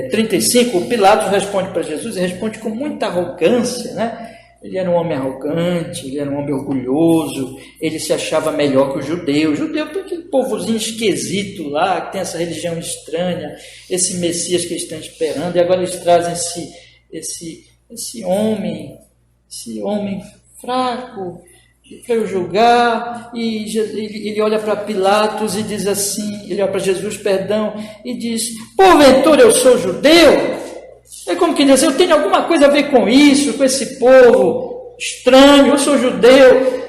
35, Pilatos responde para Jesus, e responde com muita arrogância, né? Ele era um homem arrogante, ele era um homem orgulhoso, ele se achava melhor que o judeu. O judeu tem aquele povozinho esquisito lá, que tem essa religião estranha, esse Messias que eles estão esperando, e agora eles trazem esse homem fraco, para eu julgar. E ele olha para Pilatos e diz assim, ele olha para Jesus, perdão, e diz: porventura eu sou judeu? É como quem diz, eu tenho alguma coisa a ver com isso, com esse povo estranho, eu sou judeu.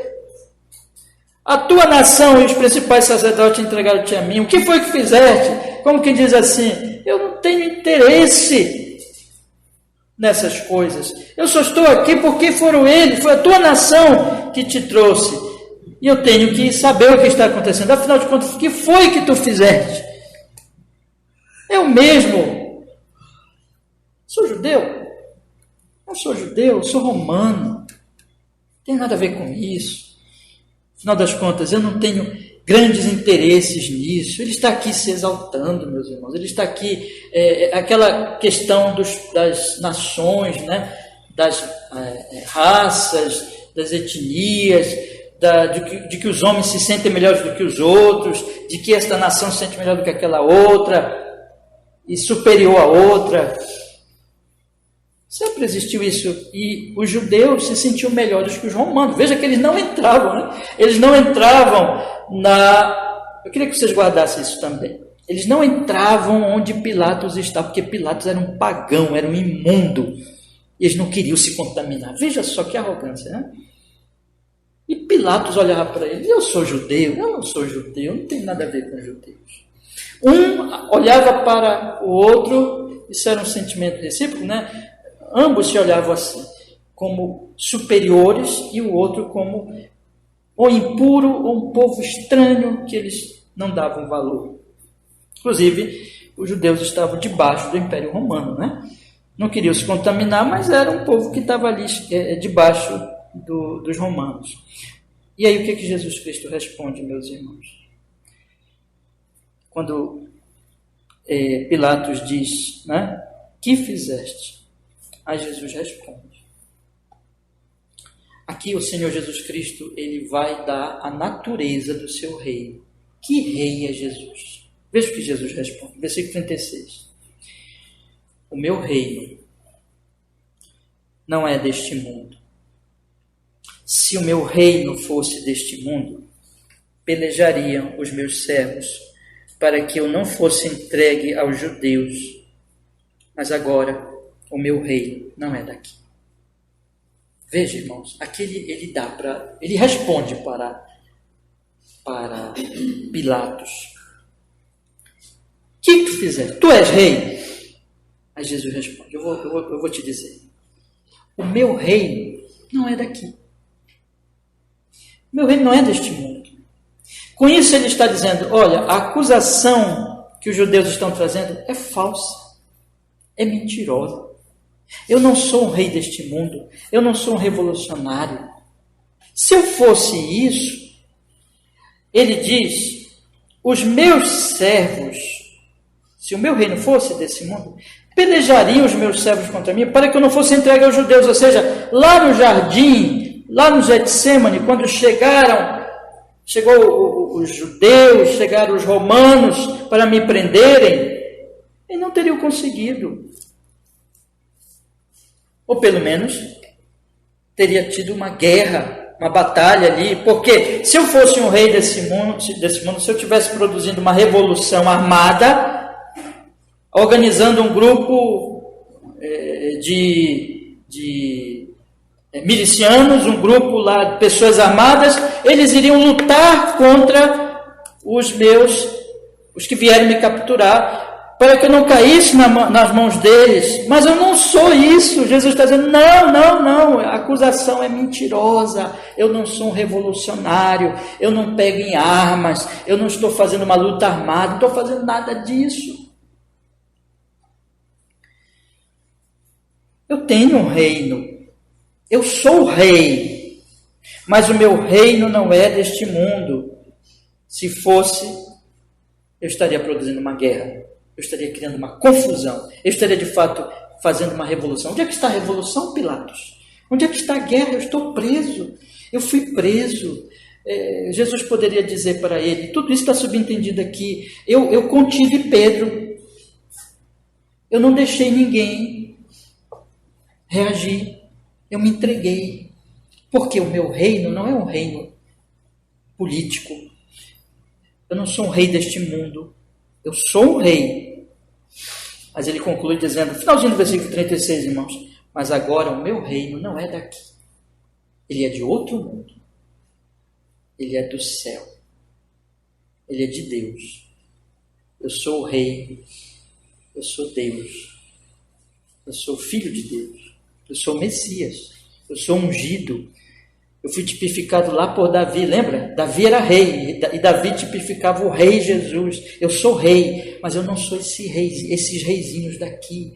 A tua nação e os principais sacerdotes entregaram-te a mim. O que foi que fizeste? Como quem diz assim, eu não tenho interesse nessas coisas. Eu só estou aqui porque foram eles, foi a tua nação que te trouxe. E eu tenho que saber o que está acontecendo. Afinal de contas, o que foi que tu fizeste? Eu mesmo sou judeu? Não sou judeu, sou romano. Não tem nada a ver com isso. Afinal das contas, eu não tenho grandes interesses nisso. Ele está aqui se exaltando, meus irmãos. Ele está aqui, aquela questão das nações, né? Das raças, das etnias, de que os homens se sentem melhores do que os outros, de que esta nação se sente melhor do que aquela outra e superior à outra. Sempre existiu isso, e os judeus se sentiam melhores que os romanos. Veja que eles não entravam, né? Eles não entravam Eu queria que vocês guardassem isso também. Eles não entravam onde Pilatos estava, porque Pilatos era um pagão, era um imundo. Eles não queriam se contaminar. Veja só que arrogância, né? E Pilatos olhava para ele, eu sou judeu, eu não sou judeu, não tem nada a ver com judeus. Um olhava para o outro, isso era um sentimento recíproco, né? Ambos se olhavam assim, como superiores, e o outro como ou impuro ou um povo estranho que eles não davam valor. Inclusive, os judeus estavam debaixo do Império Romano, né? Não queriam se contaminar, mas era um povo que estava ali debaixo dos romanos. E aí o que Jesus Cristo responde, meus irmãos? Quando Pilatos diz, né? Que fizeste? Aí Jesus responde. Aqui o Senhor Jesus Cristo, ele vai dar a natureza do seu reino. Que rei é Jesus? Veja o que Jesus responde, versículo 36. O meu reino não é deste mundo. Se o meu reino fosse deste mundo, pelejariam os meus servos para que eu não fosse entregue aos judeus. Mas agora o meu reino não é daqui. Veja, irmãos, aqui ele responde para Pilatos. O que tu fizeste? Tu és rei? Aí Jesus responde, eu vou te dizer. O meu reino não é daqui. O meu reino não é deste mundo. Com isso ele está dizendo, olha, a acusação que os judeus estão trazendo é falsa, é mentirosa. Eu não sou um rei deste mundo, eu não sou um revolucionário. Se eu fosse isso, ele diz, os meus servos, se o meu reino fosse desse mundo, pelejariam os meus servos contra mim para que eu não fosse entregue aos judeus. Ou seja, lá no jardim, lá no Getsêmani, quando chegou os judeus, chegaram os romanos para me prenderem, e não teriam conseguido. Ou pelo menos teria tido uma guerra, uma batalha ali, porque se eu fosse um rei desse mundo, se eu estivesse produzindo uma revolução armada, organizando um grupo de milicianos, um grupo lá de pessoas armadas, eles iriam lutar contra os que vierem me capturar, para que eu não caísse nas mãos deles. Mas eu não sou isso. Jesus está dizendo, não, a acusação é mentirosa, eu não sou um revolucionário, eu não pego em armas, eu não estou fazendo uma luta armada, não estou fazendo nada disso. Eu tenho um reino, eu sou o rei, mas o meu reino não é deste mundo. Se fosse, eu estaria produzindo uma guerra, eu estaria criando uma confusão, eu estaria de fato fazendo uma revolução. Onde é que está a revolução, Pilatos? Onde é que está a guerra? Eu estou preso, eu fui preso. Jesus poderia dizer para ele, tudo isso está subentendido aqui, eu contive Pedro, eu não deixei ninguém reagir, eu me entreguei, porque o meu reino não é um reino político, eu não sou um rei deste mundo, eu sou um rei, Mas ele conclui dizendo, finalzinho do versículo 36, irmãos, mas agora o meu reino não é daqui. Ele é de outro mundo. Ele é do céu. Ele é de Deus. Eu sou o rei. Eu sou Deus. Eu sou filho de Deus. Eu sou o Messias. Eu sou ungido. Eu fui tipificado lá por Davi, lembra? Davi era rei, e Davi tipificava o rei Jesus. Eu sou rei, mas eu não sou esses reizinhos daqui.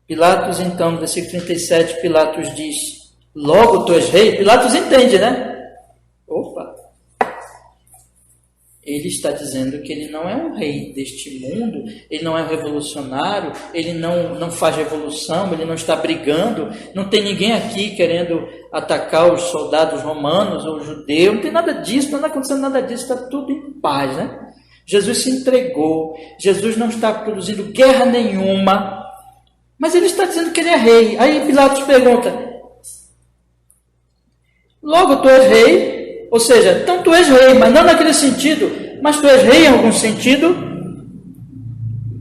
Pilatos, então, no versículo 37, Pilatos diz, logo tu és rei? Pilatos entende, né? Opa! Ele está dizendo que ele não é um rei deste mundo, ele não é um revolucionário, ele não faz revolução, ele não está brigando, não tem ninguém aqui querendo atacar os soldados romanos ou judeus, não tem nada disso, não está acontecendo nada disso, está tudo em paz, né? Jesus se entregou, Jesus não está produzindo guerra nenhuma, mas ele está dizendo que ele é rei. Aí Pilatos pergunta, logo tu és rei? Ou seja, então tu és rei, mas não naquele sentido, mas tu és rei em algum sentido.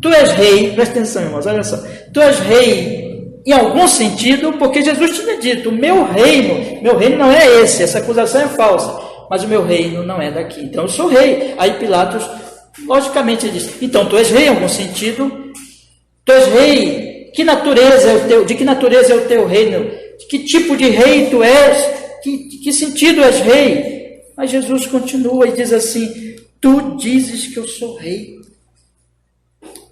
Tu és rei, presta atenção, irmãos, olha só. Tu és rei em algum sentido, porque Jesus tinha dito, o meu reino não é esse, essa acusação é falsa, mas o meu reino não é daqui, então eu sou rei. Aí Pilatos, logicamente, ele diz, então tu és rei em algum sentido, tu és rei, que natureza é o teu, de que natureza é o teu reino, de que tipo de rei tu és, que sentido és rei? Mas Jesus continua e diz assim, tu dizes que eu sou rei.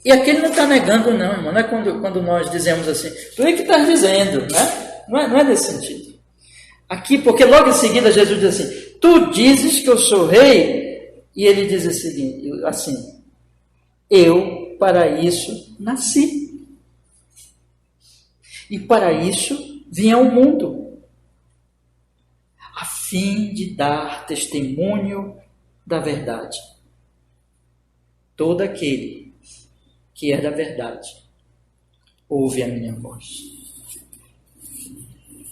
E aqui ele não está negando não, irmão, não é quando nós dizemos assim, tu é que estás dizendo, né? Não é nesse sentido. Aqui, porque logo em seguida Jesus diz assim, tu dizes que eu sou rei, e ele diz o seguinte, assim, eu para isso nasci. E para isso vim ao mundo, a fim de dar testemunho da verdade. Todo aquele que é da verdade ouve a minha voz.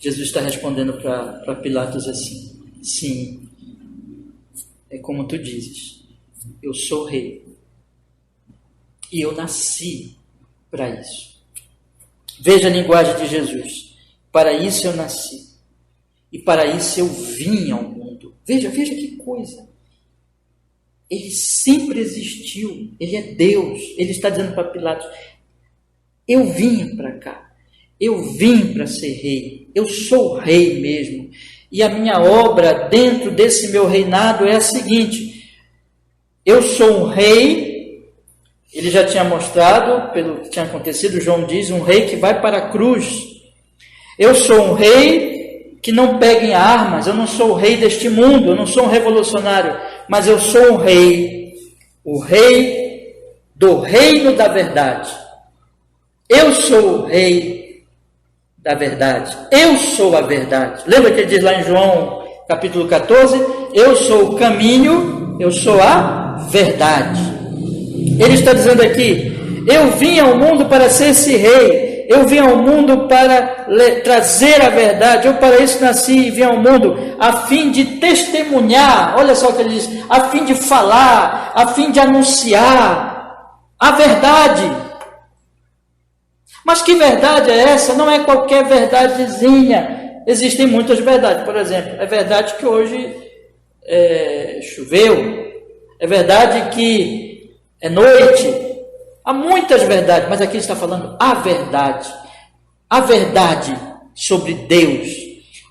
Jesus está respondendo para Pilatos assim, sim, é como tu dizes, eu sou rei e eu nasci para isso. Veja a linguagem de Jesus, para isso eu nasci. E para isso eu vim ao mundo. Veja que coisa. Ele sempre existiu. Ele é Deus. Ele está dizendo para Pilatos, eu vim para cá. Eu vim para ser rei. Eu sou rei mesmo. E a minha obra dentro desse meu reinado é a seguinte. Eu sou um rei. Ele já tinha mostrado, pelo que tinha acontecido, João diz, um rei que vai para a cruz. Eu sou um rei que não peguem armas, eu não sou o rei deste mundo, eu não sou um revolucionário, mas eu sou um rei, o rei do reino da verdade. Eu sou o rei da verdade, eu sou a verdade. Lembra que ele diz lá em João capítulo 14, eu sou o caminho, eu sou a verdade. Ele está dizendo aqui, eu vim ao mundo para ser esse rei, eu vim ao mundo para trazer a verdade, eu para isso nasci e vim ao mundo a fim de testemunhar, olha só o que ele diz, a fim de falar, a fim de anunciar a verdade. Mas que verdade é essa? Não é qualquer verdadezinha, existem muitas verdades, por exemplo, é verdade que hoje choveu, é verdade que é noite, há muitas verdades, mas aqui está falando a verdade sobre Deus,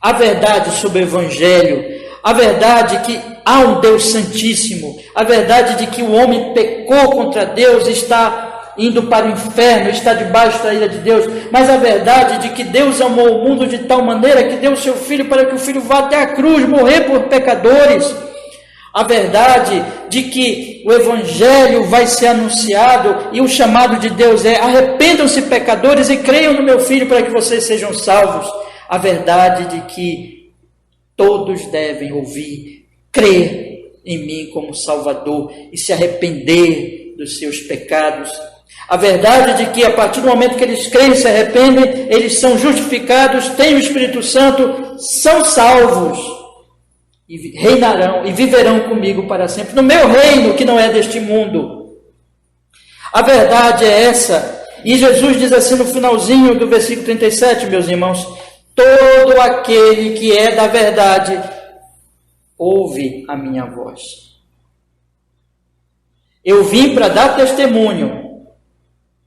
a verdade sobre o Evangelho, a verdade que há um Deus Santíssimo, a verdade de que o homem pecou contra Deus, está indo para o inferno, está debaixo da ira de Deus, mas a verdade de que Deus amou o mundo de tal maneira que deu o seu Filho para que o Filho vá até a cruz, morrer por pecadores, a verdade de que o Evangelho vai ser anunciado e o chamado de Deus é arrependam-se pecadores e creiam no meu Filho para que vocês sejam salvos. A verdade de que todos devem ouvir, crer em mim como Salvador e se arrepender dos seus pecados. A verdade de que a partir do momento que eles creem e se arrependem, eles são justificados, têm o Espírito Santo, são salvos. E reinarão e viverão comigo para sempre, no meu reino que não é deste mundo. A verdade é essa. E Jesus diz assim no finalzinho do versículo 37, meus irmãos: todo aquele que é da verdade ouve a minha voz. Eu vim para dar testemunho,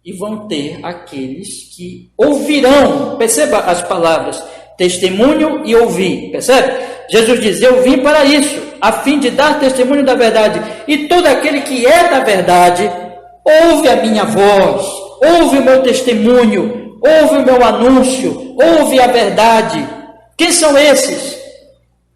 e vão ter aqueles que ouvirão. Perceba as palavras, testemunho e ouvir, percebe? Jesus diz: eu vim para isso, a fim de dar testemunho da verdade, e todo aquele que é da verdade ouve a minha voz, ouve o meu testemunho, ouve o meu anúncio, ouve a verdade. Quem são esses?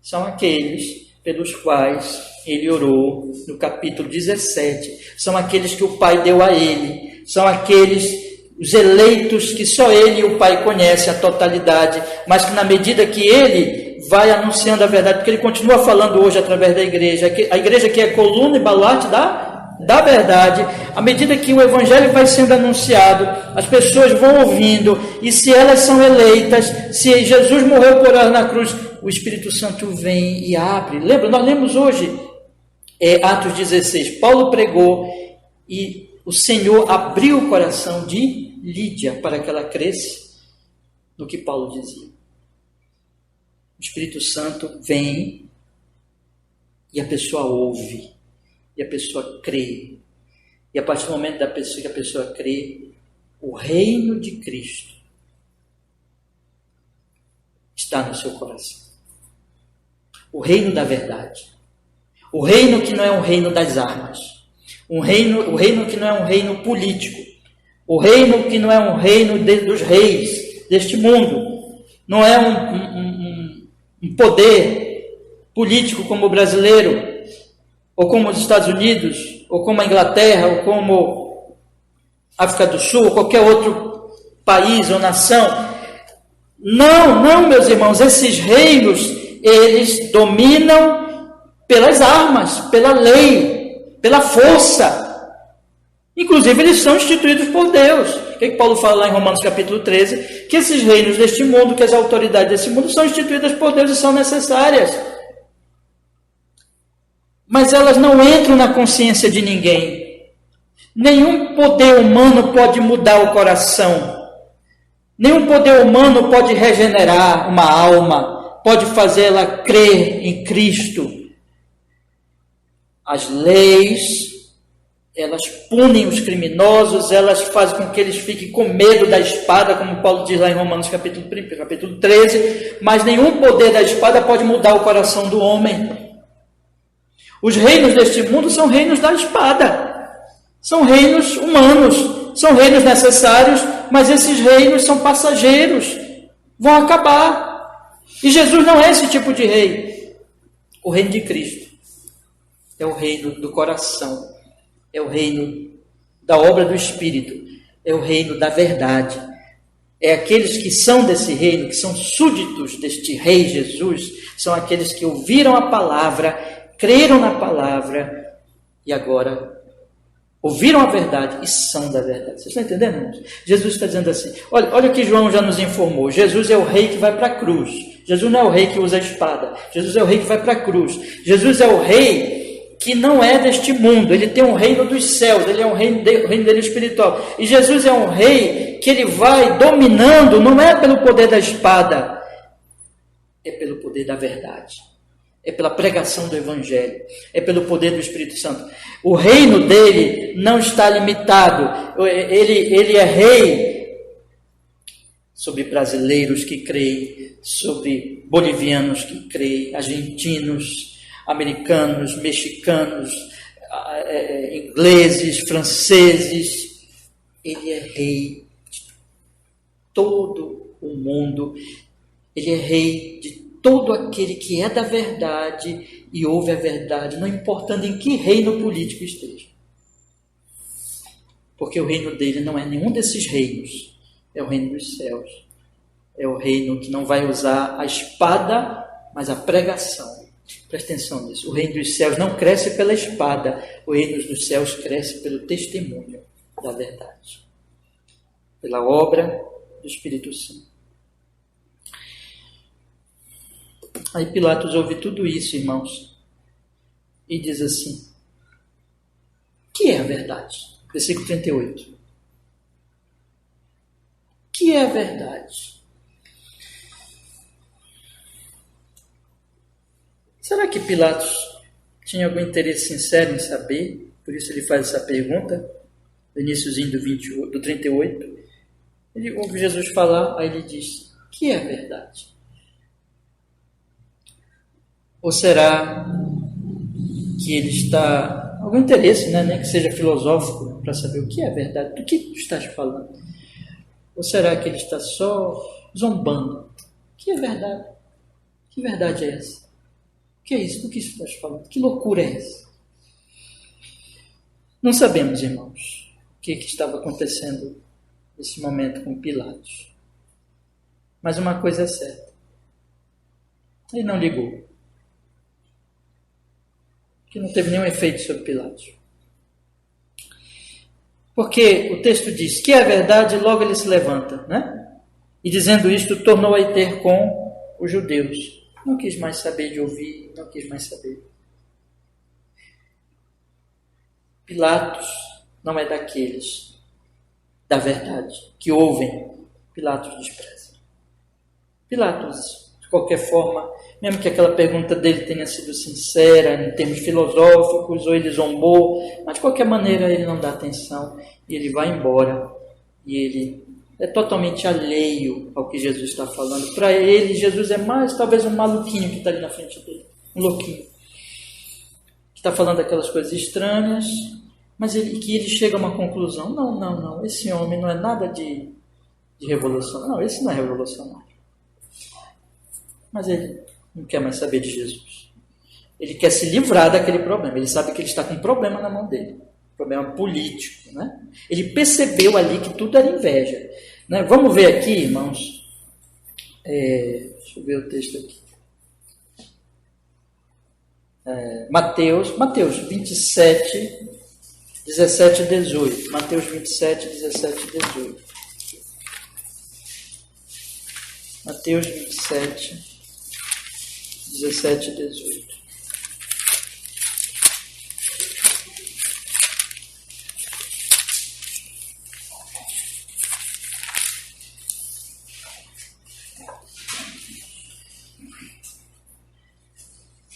São aqueles pelos quais ele orou no capítulo 17. São aqueles que o Pai deu a ele. São aqueles, os eleitos, que só ele e o Pai conhecem a totalidade, mas que na medida que ele vai anunciando a verdade, porque ele continua falando hoje através da igreja, a igreja que é coluna e baluarte da verdade, à medida que o evangelho vai sendo anunciado, as pessoas vão ouvindo, e se elas são eleitas, se Jesus morreu por elas na cruz, o Espírito Santo vem e abre. Lembra, nós lemos hoje Atos 16, Paulo pregou e o Senhor abriu o coração de Lídia para que ela cresça no que Paulo dizia. O Espírito Santo vem e a pessoa ouve, e a pessoa crê. E a partir do momento que a pessoa crê, o reino de Cristo está no seu coração. O reino da verdade. O reino que não é um reino das armas. O reino que não é um reino político. O reino que não é um reino dos reis deste mundo. Não é um poder político como o brasileiro, ou como os Estados Unidos, ou como a Inglaterra, ou como a África do Sul, ou qualquer outro país ou nação. Não, meus irmãos, esses reinos, eles dominam pelas armas, pela lei, pela força. Inclusive, eles são instituídos por Deus. O que Paulo fala lá em Romanos capítulo 13? Que esses reinos deste mundo, que as autoridades desse mundo são instituídas por Deus e são necessárias. Mas elas não entram na consciência de ninguém. Nenhum poder humano pode mudar o coração. Nenhum poder humano pode regenerar uma alma, pode fazê-la crer em Cristo. As leis, elas punem os criminosos, elas fazem com que eles fiquem com medo da espada, como Paulo diz lá em Romanos capítulo 13, mas nenhum poder da espada pode mudar o coração do homem. Os reinos deste mundo são reinos da espada, são reinos humanos, são reinos necessários, mas esses reinos são passageiros, vão acabar. E Jesus não é esse tipo de rei. O reino de Cristo é o reino do coração, é o reino da obra do Espírito, é o reino da verdade. É aqueles que são desse reino, que são súditos deste rei Jesus, são aqueles que ouviram a palavra, creram na palavra e agora ouviram a verdade e são da verdade. Vocês estão entendendo, irmãos? Jesus está dizendo assim, olha o que João já nos informou. Jesus é o rei que vai para a cruz. Jesus não é o rei que usa a espada. Jesus é o rei que vai para a cruz. Jesus é o rei que não é deste mundo. Ele tem um reino dos céus. Ele é o reino dele espiritual. E Jesus é um rei que ele vai dominando, não é pelo poder da espada, é pelo poder da verdade. É pela pregação do Evangelho, é pelo poder do Espírito Santo. O reino dele não está limitado, ele é rei sobre brasileiros que creem, sobre bolivianos que creem, argentinos, americanos, mexicanos, ingleses, franceses. Ele é rei de todo o mundo, ele é rei de todo aquele que é da verdade e ouve a verdade, não importando em que reino político esteja. Porque o reino dele não é nenhum desses reinos, é o reino dos céus. É o reino que não vai usar a espada, mas a pregação. Presta atenção nisso. O reino dos céus não cresce pela espada, o reino dos céus cresce pelo testemunho da verdade, pela obra do Espírito Santo. Aí Pilatos ouve tudo isso, irmãos, e diz assim: o que é a verdade? versículo 38. O que é a verdade? Será que Pilatos tinha algum interesse sincero em saber? Por isso ele faz essa pergunta, no iníciozinho do 38. Ele ouve Jesus falar, aí ele diz, o que é a verdade? Ou será que ele está... algum interesse, né? Nem que seja filosófico, para saber o que é a verdade? Do que tu estás falando? Ou será que ele está só zombando? O que é verdade? Que verdade é essa? O que é isso? Do que estás falando? Que loucura é essa? Não sabemos, irmãos, o que estava acontecendo nesse momento com Pilatos. Mas uma coisa é certa. Ele não ligou. Que não teve nenhum efeito sobre Pilatos. Porque o texto diz que é verdade, logo ele se levanta, né? E dizendo isto, tornou a ir ter com os judeus. Não quis mais saber de ouvir, não quis mais saber. Pilatos não é daqueles da verdade, que ouvem. Pilatos despreza. Pilatos, de qualquer forma, mesmo que aquela pergunta dele tenha sido sincera, em termos filosóficos, ou ele zombou, mas de qualquer maneira ele não dá atenção, e ele vai embora, e ele é totalmente alheio ao que Jesus está falando. Para ele, Jesus é mais talvez um maluquinho que está ali na frente dele, um louquinho, que está falando aquelas coisas estranhas, mas que ele chega a uma conclusão. Não, esse homem não é nada de revolucionário. Não, esse não é revolucionário. Mas ele não quer mais saber de Jesus. Ele quer se livrar daquele problema. Ele sabe que ele está com um problema na mão dele. Um problema político, né? Ele percebeu ali que tudo era inveja, né? Vamos ver aqui, irmãos. Deixa eu ver o texto aqui. Mateus 27, 17 e 18. Mateus 27, 17 e 18. Mateus 27, 17 e 18.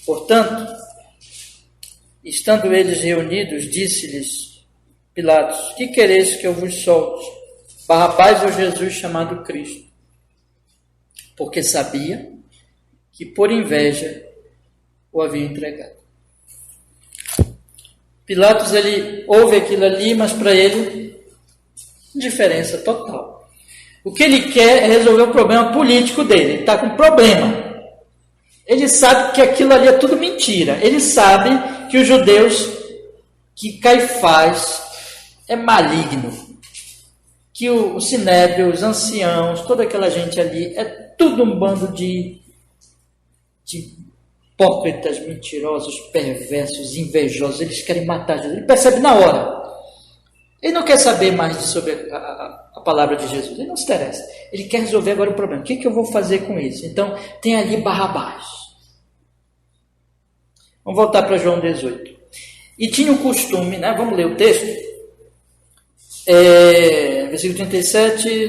Portanto, estando eles reunidos, disse-lhes Pilatos: que quereis que eu vos solte? Barrabás ou Jesus chamado Cristo? Porque sabia que por inveja o havia entregado. Pilatos, ele ouve aquilo ali, mas para ele, indiferença total. O que ele quer é resolver o problema político dele. Ele está com problema. Ele sabe que aquilo ali é tudo mentira. Ele sabe que os judeus, que Caifás é maligno, que o Sinédrio, os anciãos, toda aquela gente ali, é tudo um bando de hipócritas, mentirosos, perversos, invejosos. Eles querem matar Jesus. Ele percebe na hora. Ele não quer saber mais sobre a palavra de Jesus. Ele não se interessa. Ele quer resolver agora o problema. O que eu vou fazer com isso? Então, tem ali Barrabás. Vamos voltar para João 18. E tinha o costume, né? Vamos ler o texto. Versículo 37,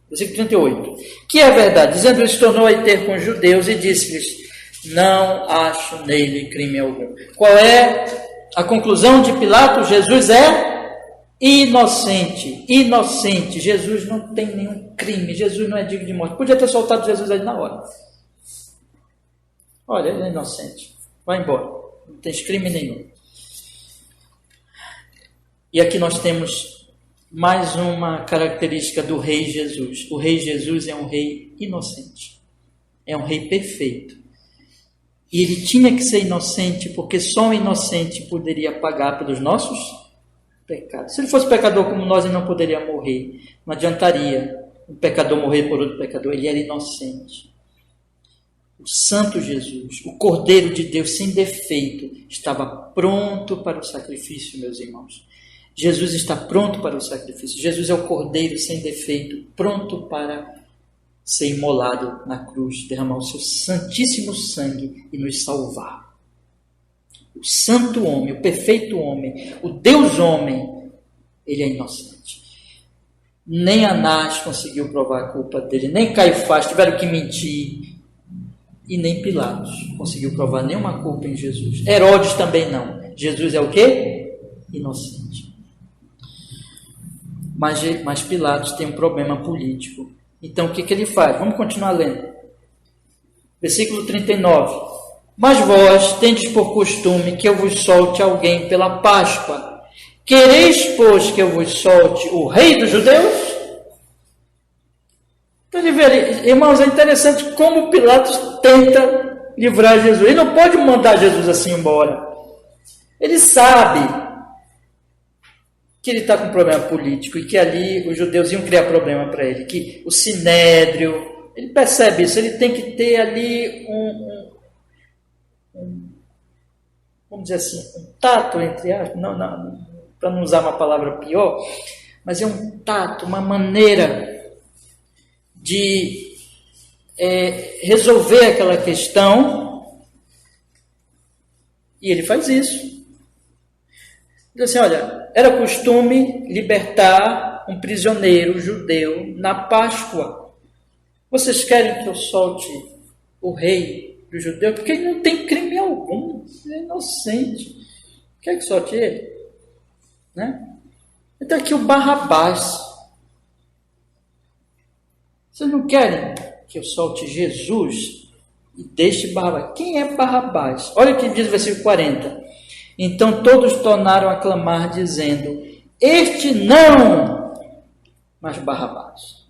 versículo 38. Que é verdade. Dizendo isso, tornou a ir ter com os judeus e disse-lhes: não acho nele crime algum. Qual é a conclusão de Pilatos? Jesus é inocente. Inocente. Jesus não tem nenhum crime. Jesus não é digno de morte. Podia ter soltado Jesus ali na hora. Olha, ele é inocente. Vai embora. Não tem crime nenhum. E aqui nós temos mais uma característica do rei Jesus. O rei Jesus é um rei inocente. É um rei perfeito. E ele tinha que ser inocente, porque só um inocente poderia pagar pelos nossos pecados. Se ele fosse pecador como nós, ele não poderia morrer. Não adiantaria um pecador morrer por outro pecador. Ele era inocente. O Santo Jesus, o Cordeiro de Deus sem defeito, estava pronto para o sacrifício, meus irmãos. Jesus está pronto para o sacrifício. Jesus é o Cordeiro sem defeito, pronto para ser imolado na cruz, derramar o seu santíssimo sangue e nos salvar. o santo homem, o perfeito homem, o Deus homem, ele é inocente. Nem Anás conseguiu provar a culpa dele, nem Caifás, tiveram que mentir, e nem Pilatos conseguiu provar nenhuma culpa em Jesus. Herodes também não. Jesus é o quê? Inocente. Mas Pilatos tem um problema político. Então o que ele faz? Vamos continuar lendo. Versículo 39. Mas vós tendes por costume que eu vos solte alguém pela Páscoa. Quereis, pois, que eu vos solte o rei dos judeus? Então, irmãos, é interessante como Pilatos tenta livrar Jesus. Ele não pode mandar Jesus assim embora. Ele sabe que ele está com um problema político e que ali os judeus iam criar problema para ele, que o sinédrio, ele percebe isso, ele tem que ter ali vamos dizer assim, um tato, entre aspas, para não usar uma palavra pior, mas é um tato, uma maneira de resolver aquela questão, e ele faz isso. Diz assim, olha, era costume libertar um prisioneiro judeu na Páscoa. Vocês querem que eu solte o rei do judeu? Porque ele não tem crime algum, ele é inocente. Quer que solte ele? Né? Então aqui o Barrabás. Vocês não querem que eu solte Jesus e deixe Barrabás? Quem é Barrabás? Olha o que diz o versículo 40. Então todos tornaram a clamar, dizendo, este não, mas Barrabás.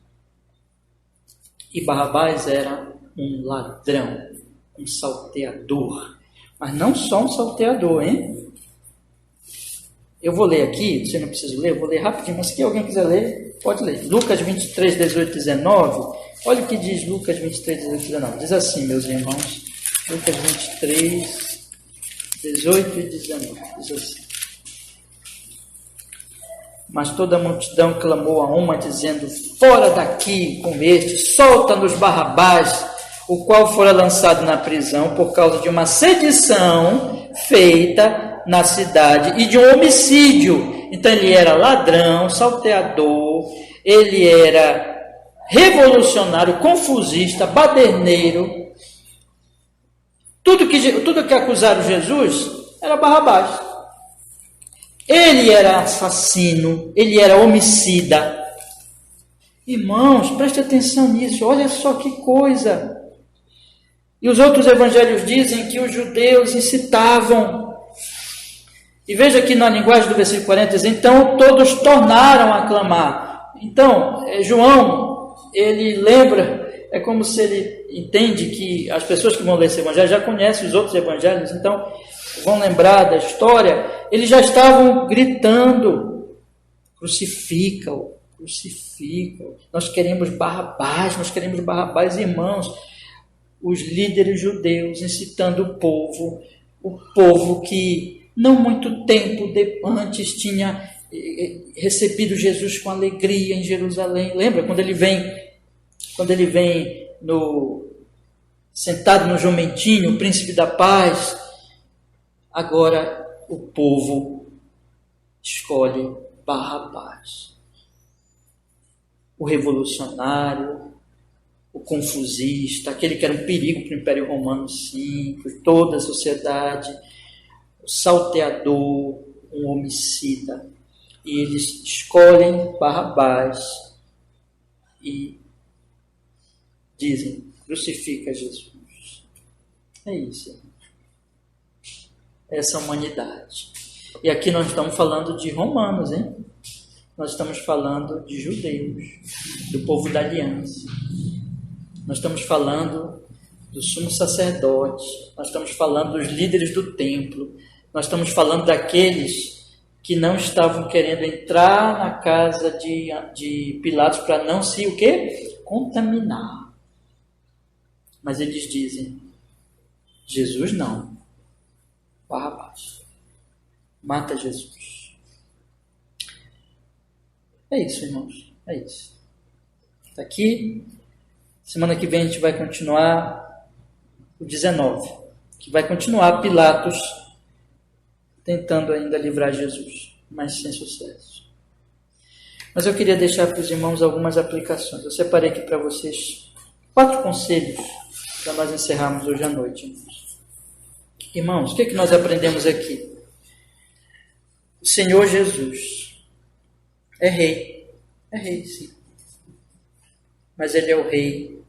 E Barrabás era um ladrão, um salteador. Mas não só um salteador, hein? Eu vou ler aqui, você não precisa ler, eu vou ler rapidinho, mas se alguém quiser ler, pode ler. Lucas 23, 18 e 19. Olha o que diz Lucas 23, 18 e 19. Diz assim, meus irmãos. Lucas 23, 18 e 19. Diz assim. Mas toda a multidão clamou a uma, dizendo, fora daqui com este, solta-nos Barrabás, o qual fora lançado na prisão por causa de uma sedição feita na cidade e de um homicídio. Então ele era ladrão, salteador, ele era revolucionário, confusista, baderneiro. Tudo que acusaram Jesus era Barrabás. Ele era assassino, ele era homicida. Irmãos, preste atenção nisso, olha só que coisa. E os outros evangelhos dizem que os judeus incitavam. E veja aqui na linguagem do versículo 40, diz, então todos tornaram a clamar. Então, João, ele lembra, é como se ele entende que as pessoas que vão ler esse evangelho já conhecem os outros evangelhos, então vão lembrar da história. Eles já estavam gritando, crucifica-o, crucifica-o. Nós queremos Barrabás, irmãos. Os líderes judeus incitando o povo que não muito tempo antes tinha recebido Jesus com alegria em Jerusalém. Lembra quando ele vem sentado no jumentinho, o príncipe da paz? Agora o povo escolhe Barrabás, o revolucionário, o confusista, aquele que era um perigo para o Império Romano, sim, por toda a sociedade, o salteador, um homicida. E eles escolhem Barrabás e dizem, crucifica Jesus. É isso. Essa humanidade. E aqui nós estamos falando de romanos, hein? Nós estamos falando de judeus, do povo da aliança. Nós estamos falando do sumo sacerdote, nós estamos falando dos líderes do templo, nós estamos falando daqueles que não estavam querendo entrar na casa de Pilatos para não se o quê? Contaminar. Mas eles dizem, Jesus não, Barrabás, mata Jesus. É isso, irmãos, é isso. Está aqui. Semana que vem a gente vai continuar o 19, que vai continuar Pilatos tentando ainda livrar Jesus, mas sem sucesso. Mas eu queria deixar para os irmãos algumas aplicações. Eu separei aqui para vocês 4 conselhos para nós encerrarmos hoje à noite, irmãos. Irmãos, o que nós aprendemos aqui? O Senhor Jesus é rei, sim. Mas Ele é o rei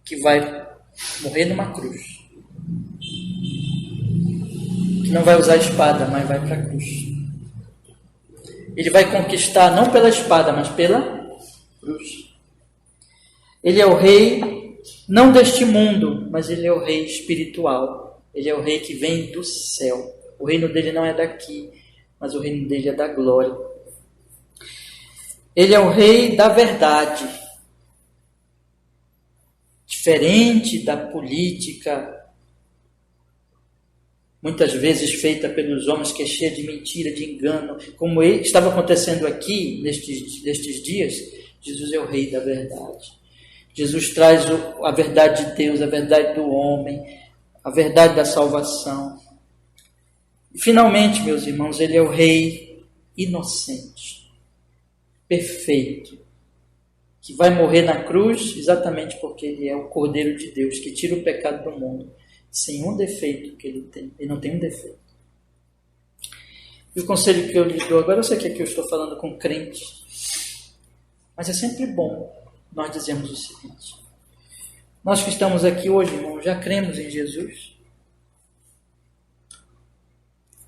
que vai morrer numa cruz. Que não vai usar a espada, mas vai para a cruz. Ele vai conquistar não pela espada, mas pela cruz. Ele é o rei não deste mundo, mas Ele é o rei espiritual. Ele é o rei que vem do céu. O reino dele não é daqui, mas o reino dele é da glória. Ele é o rei da verdade. Diferente da política, muitas vezes feita pelos homens, que é cheia de mentira, de engano, como estava acontecendo aqui nestes dias. Jesus é o rei da verdade. Jesus traz a verdade de Deus, a verdade do homem, a verdade da salvação. E finalmente, meus irmãos, Ele é o rei inocente, perfeito, que vai morrer na cruz exatamente porque Ele é o Cordeiro de Deus, que tira o pecado do mundo, sem um defeito que Ele tem. Ele não tem um defeito. E o conselho que eu lhes dou agora, eu sei que aqui eu estou falando com crentes, mas é sempre bom nós dizermos o seguinte: nós que estamos aqui hoje, irmãos, já cremos em Jesus.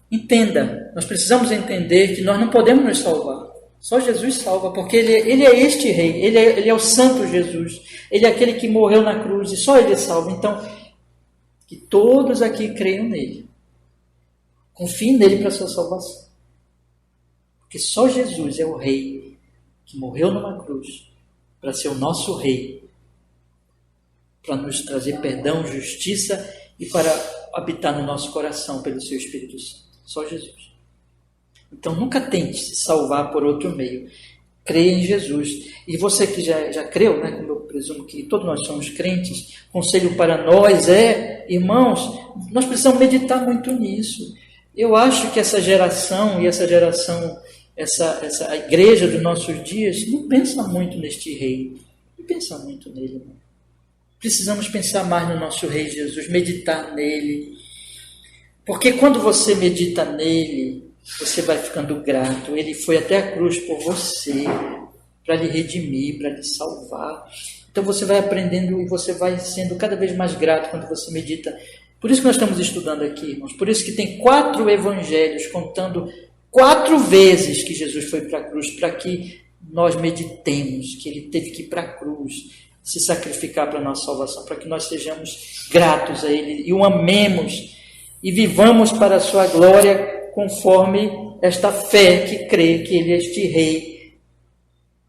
Entenda, nós precisamos entender que nós não podemos nos salvar. Só Jesus salva, porque Ele é este rei, ele é o santo Jesus, Ele é aquele que morreu na cruz e só Ele salva. Então, que todos aqui creiam nele, confiem nele para a sua salvação, porque só Jesus é o rei que morreu numa cruz para ser o nosso rei, para nos trazer perdão, justiça e para habitar no nosso coração pelo seu Espírito Santo. Só Jesus. Então nunca tente se salvar por outro meio. Creia em Jesus. E você que já creu, né, como eu presumo que todos nós somos crentes, conselho para nós irmãos, nós precisamos meditar muito nisso. Eu acho que essa geração, a igreja dos nossos dias, não pensa muito neste rei. Não pensa muito nele, irmão. Precisamos pensar mais no nosso rei Jesus, meditar nele. Porque quando você medita nele, você vai ficando grato. Ele foi até a cruz por você, para lhe redimir, para lhe salvar. Então você vai aprendendo e você vai sendo cada vez mais grato quando você medita. Por isso que nós estamos estudando aqui, irmãos. Por isso que tem 4 evangelhos contando 4 vezes que Jesus foi para a cruz, para que nós meditemos que Ele teve que ir para a cruz, se sacrificar para a nossa salvação, para que nós sejamos gratos a Ele e o amemos e vivamos para a sua glória conforme esta fé que crê que Ele é este Rei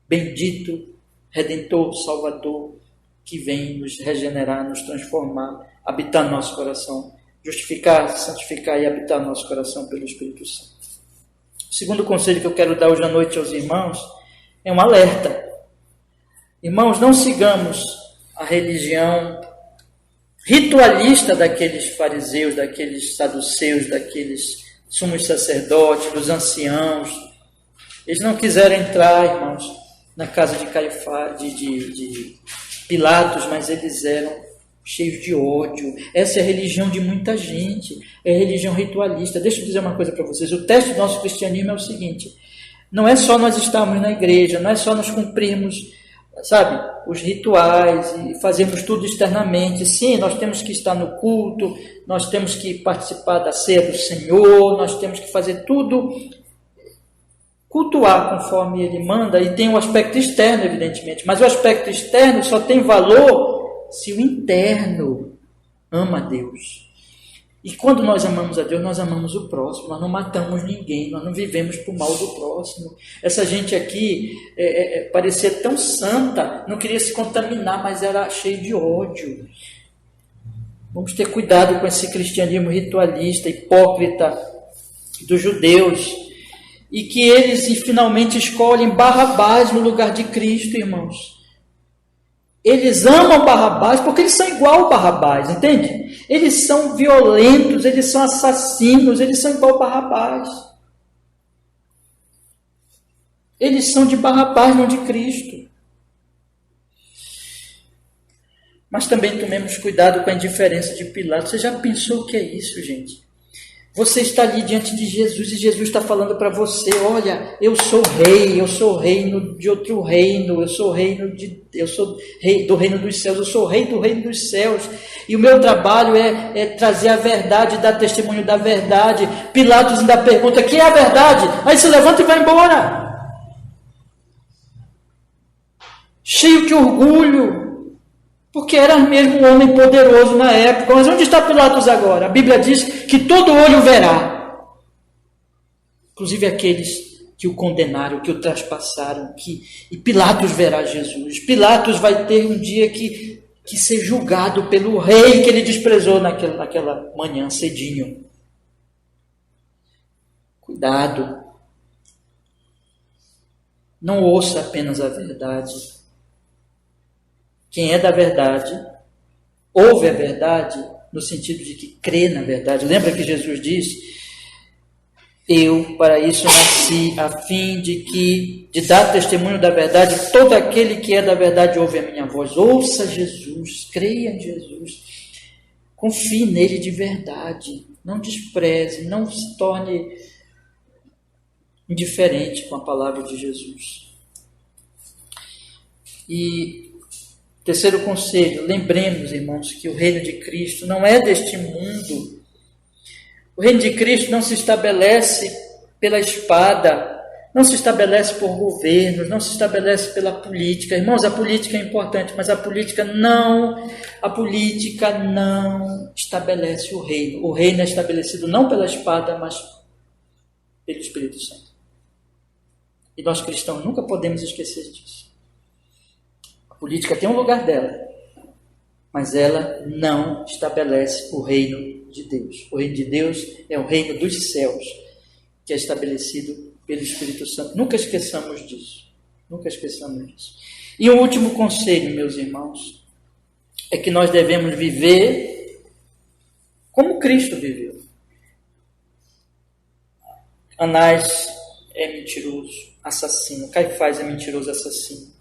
bendito, Redentor, Salvador, que vem nos regenerar, nos transformar, habitar no nosso coração, justificar, santificar e habitar no nosso coração pelo Espírito Santo. O segundo conselho que eu quero dar hoje à noite aos irmãos é um alerta. Irmãos, não sigamos a religião ritualista daqueles fariseus, daqueles saduceus, daqueles sumos sacerdotes, dos anciãos. Eles não quiseram entrar, irmãos, na casa de Caifás, de Pilatos, mas eles eram cheios de ódio. Essa é a religião de muita gente, é a religião ritualista. Deixa eu dizer uma coisa para vocês. O teste do nosso cristianismo é o seguinte: não é só nós estarmos na igreja, não é só nós cumprirmos, sabe, os rituais e fazermos tudo externamente. Sim, nós temos que estar no culto, nós temos que participar da ceia do Senhor, nós temos que fazer tudo, cultuar conforme Ele manda, e tem o aspecto externo, evidentemente, mas o aspecto externo só tem valor se o interno ama a Deus. E quando nós amamos a Deus, nós amamos o próximo, nós não matamos ninguém, nós não vivemos por mal do próximo. Essa gente aqui parecia tão santa, não queria se contaminar, mas era cheio de ódio. Vamos ter cuidado com esse cristianismo ritualista, hipócrita dos judeus, e que eles finalmente escolhem Barrabás no lugar de Cristo, irmãos. Eles amam Barrabás porque eles são igual ao Barrabás, entende? Eles são violentos, eles são assassinos, eles são igual ao Barrabás. Eles são de Barrabás, não de Cristo. Mas também tomemos cuidado com a indiferença de Pilatos. Você já pensou o que é isso, gente? Você está ali diante de Jesus e Jesus está falando para você: olha, eu sou reino de outro reino, eu sou rei do reino dos céus, eu sou rei do reino dos céus, e o meu trabalho é trazer a verdade, dar testemunho da verdade. Pilatos ainda pergunta: que é a verdade? Aí se levanta e vai embora, cheio de orgulho, porque era mesmo um homem poderoso na época. Mas onde está Pilatos agora? A Bíblia diz que todo olho verá, inclusive aqueles que o condenaram, que o traspassaram, e Pilatos verá Jesus. Pilatos vai ter um dia que ser julgado pelo rei que ele desprezou naquela manhã cedinho. Cuidado, não ouça apenas a verdade. Quem é da verdade, ouve a verdade, no sentido de que crê na verdade. Lembra que Jesus disse: eu para isso nasci, a fim de dar testemunho da verdade. Todo aquele que é da verdade ouve a minha voz. Ouça Jesus, creia em Jesus, confie nele de verdade, não despreze, não se torne indiferente com a palavra de Jesus. E terceiro conselho: lembremos, irmãos, que o reino de Cristo não é deste mundo. O reino de Cristo não se estabelece pela espada, não se estabelece por governos, não se estabelece pela política. Irmãos, a política é importante, mas a política não estabelece o reino. O reino é estabelecido não pela espada, mas pelo Espírito Santo. E nós cristãos nunca podemos esquecer disso. A política tem um lugar dela, mas ela não estabelece o reino de Deus. O reino de Deus é o reino dos céus, que é estabelecido pelo Espírito Santo. Nunca esqueçamos disso. Nunca esqueçamos disso. E o último conselho, meus irmãos, é que nós devemos viver como Cristo viveu. Anás é mentiroso, assassino. Caifás é mentiroso, assassino.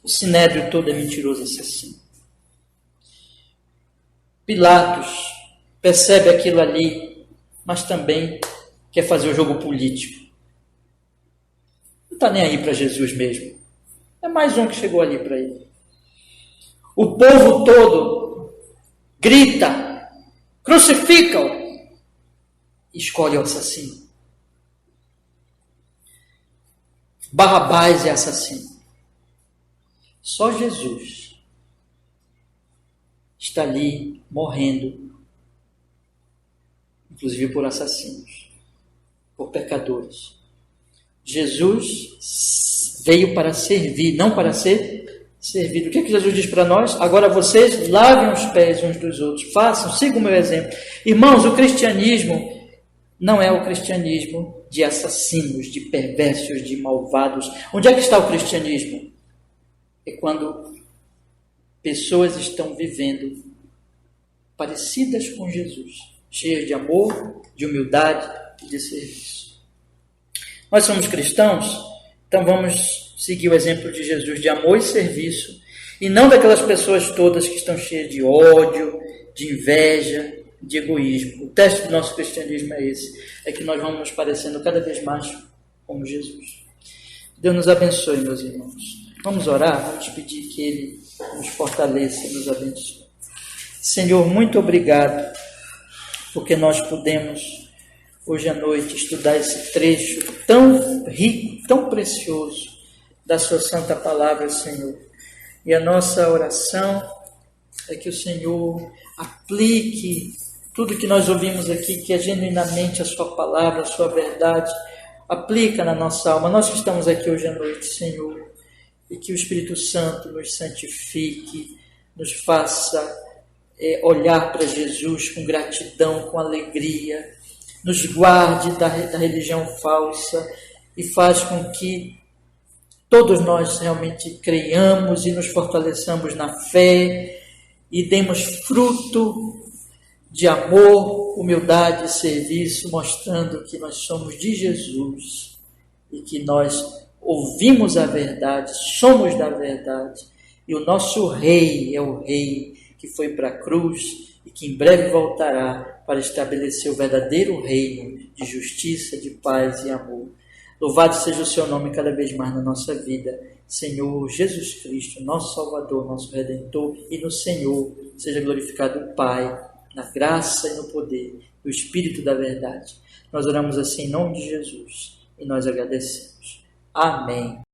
O sinédrio todo é mentiroso, assassino. Pilatos percebe aquilo ali, mas também quer fazer o jogo político. Não está nem aí para Jesus mesmo. É mais um que chegou ali para ele. O povo todo grita: crucifica-o! E escolhe o assassino. Barrabás é assassino. Só Jesus está ali morrendo, inclusive por assassinos, por pecadores. Jesus veio para servir, não para ser servido. O que é que Jesus diz para nós? Agora vocês lavem os pés uns dos outros, façam, sigam o meu exemplo. Irmãos, o cristianismo não é o cristianismo de assassinos, de perversos, de malvados. Onde é que está o cristianismo? É quando pessoas estão vivendo parecidas com Jesus, cheias de amor, de humildade e de serviço. Nós somos cristãos, então vamos seguir o exemplo de Jesus de amor e serviço, e não daquelas pessoas todas que estão cheias de ódio, de inveja, de egoísmo. O teste do nosso cristianismo é esse, é que nós vamos nos parecendo cada vez mais como Jesus. Deus nos abençoe, meus irmãos. Vamos orar, vamos pedir que Ele nos fortaleça e nos abençoe. Senhor, muito obrigado, porque nós pudemos hoje à noite estudar esse trecho tão rico, tão precioso da Sua Santa Palavra, Senhor. E a nossa oração é que o Senhor aplique tudo que nós ouvimos aqui, que é genuinamente a Sua Palavra, a Sua verdade, aplica na nossa alma. Nós que estamos aqui hoje à noite, Senhor, e que o Espírito Santo nos santifique, nos faça olhar para Jesus com gratidão, com alegria, nos guarde da religião falsa e faz com que todos nós realmente creiamos e nos fortaleçamos na fé e demos fruto de amor, humildade e serviço, mostrando que nós somos de Jesus e que nós ouvimos a verdade, somos da verdade, e o nosso Rei é o Rei que foi para a cruz e que em breve voltará para estabelecer o verdadeiro reino de justiça, de paz e amor. Louvado seja o seu nome cada vez mais na nossa vida, Senhor Jesus Cristo, nosso Salvador, nosso Redentor, e no Senhor seja glorificado o Pai, na graça e no poder do Espírito da verdade. Nós oramos assim em nome de Jesus e nós agradecemos. Amém.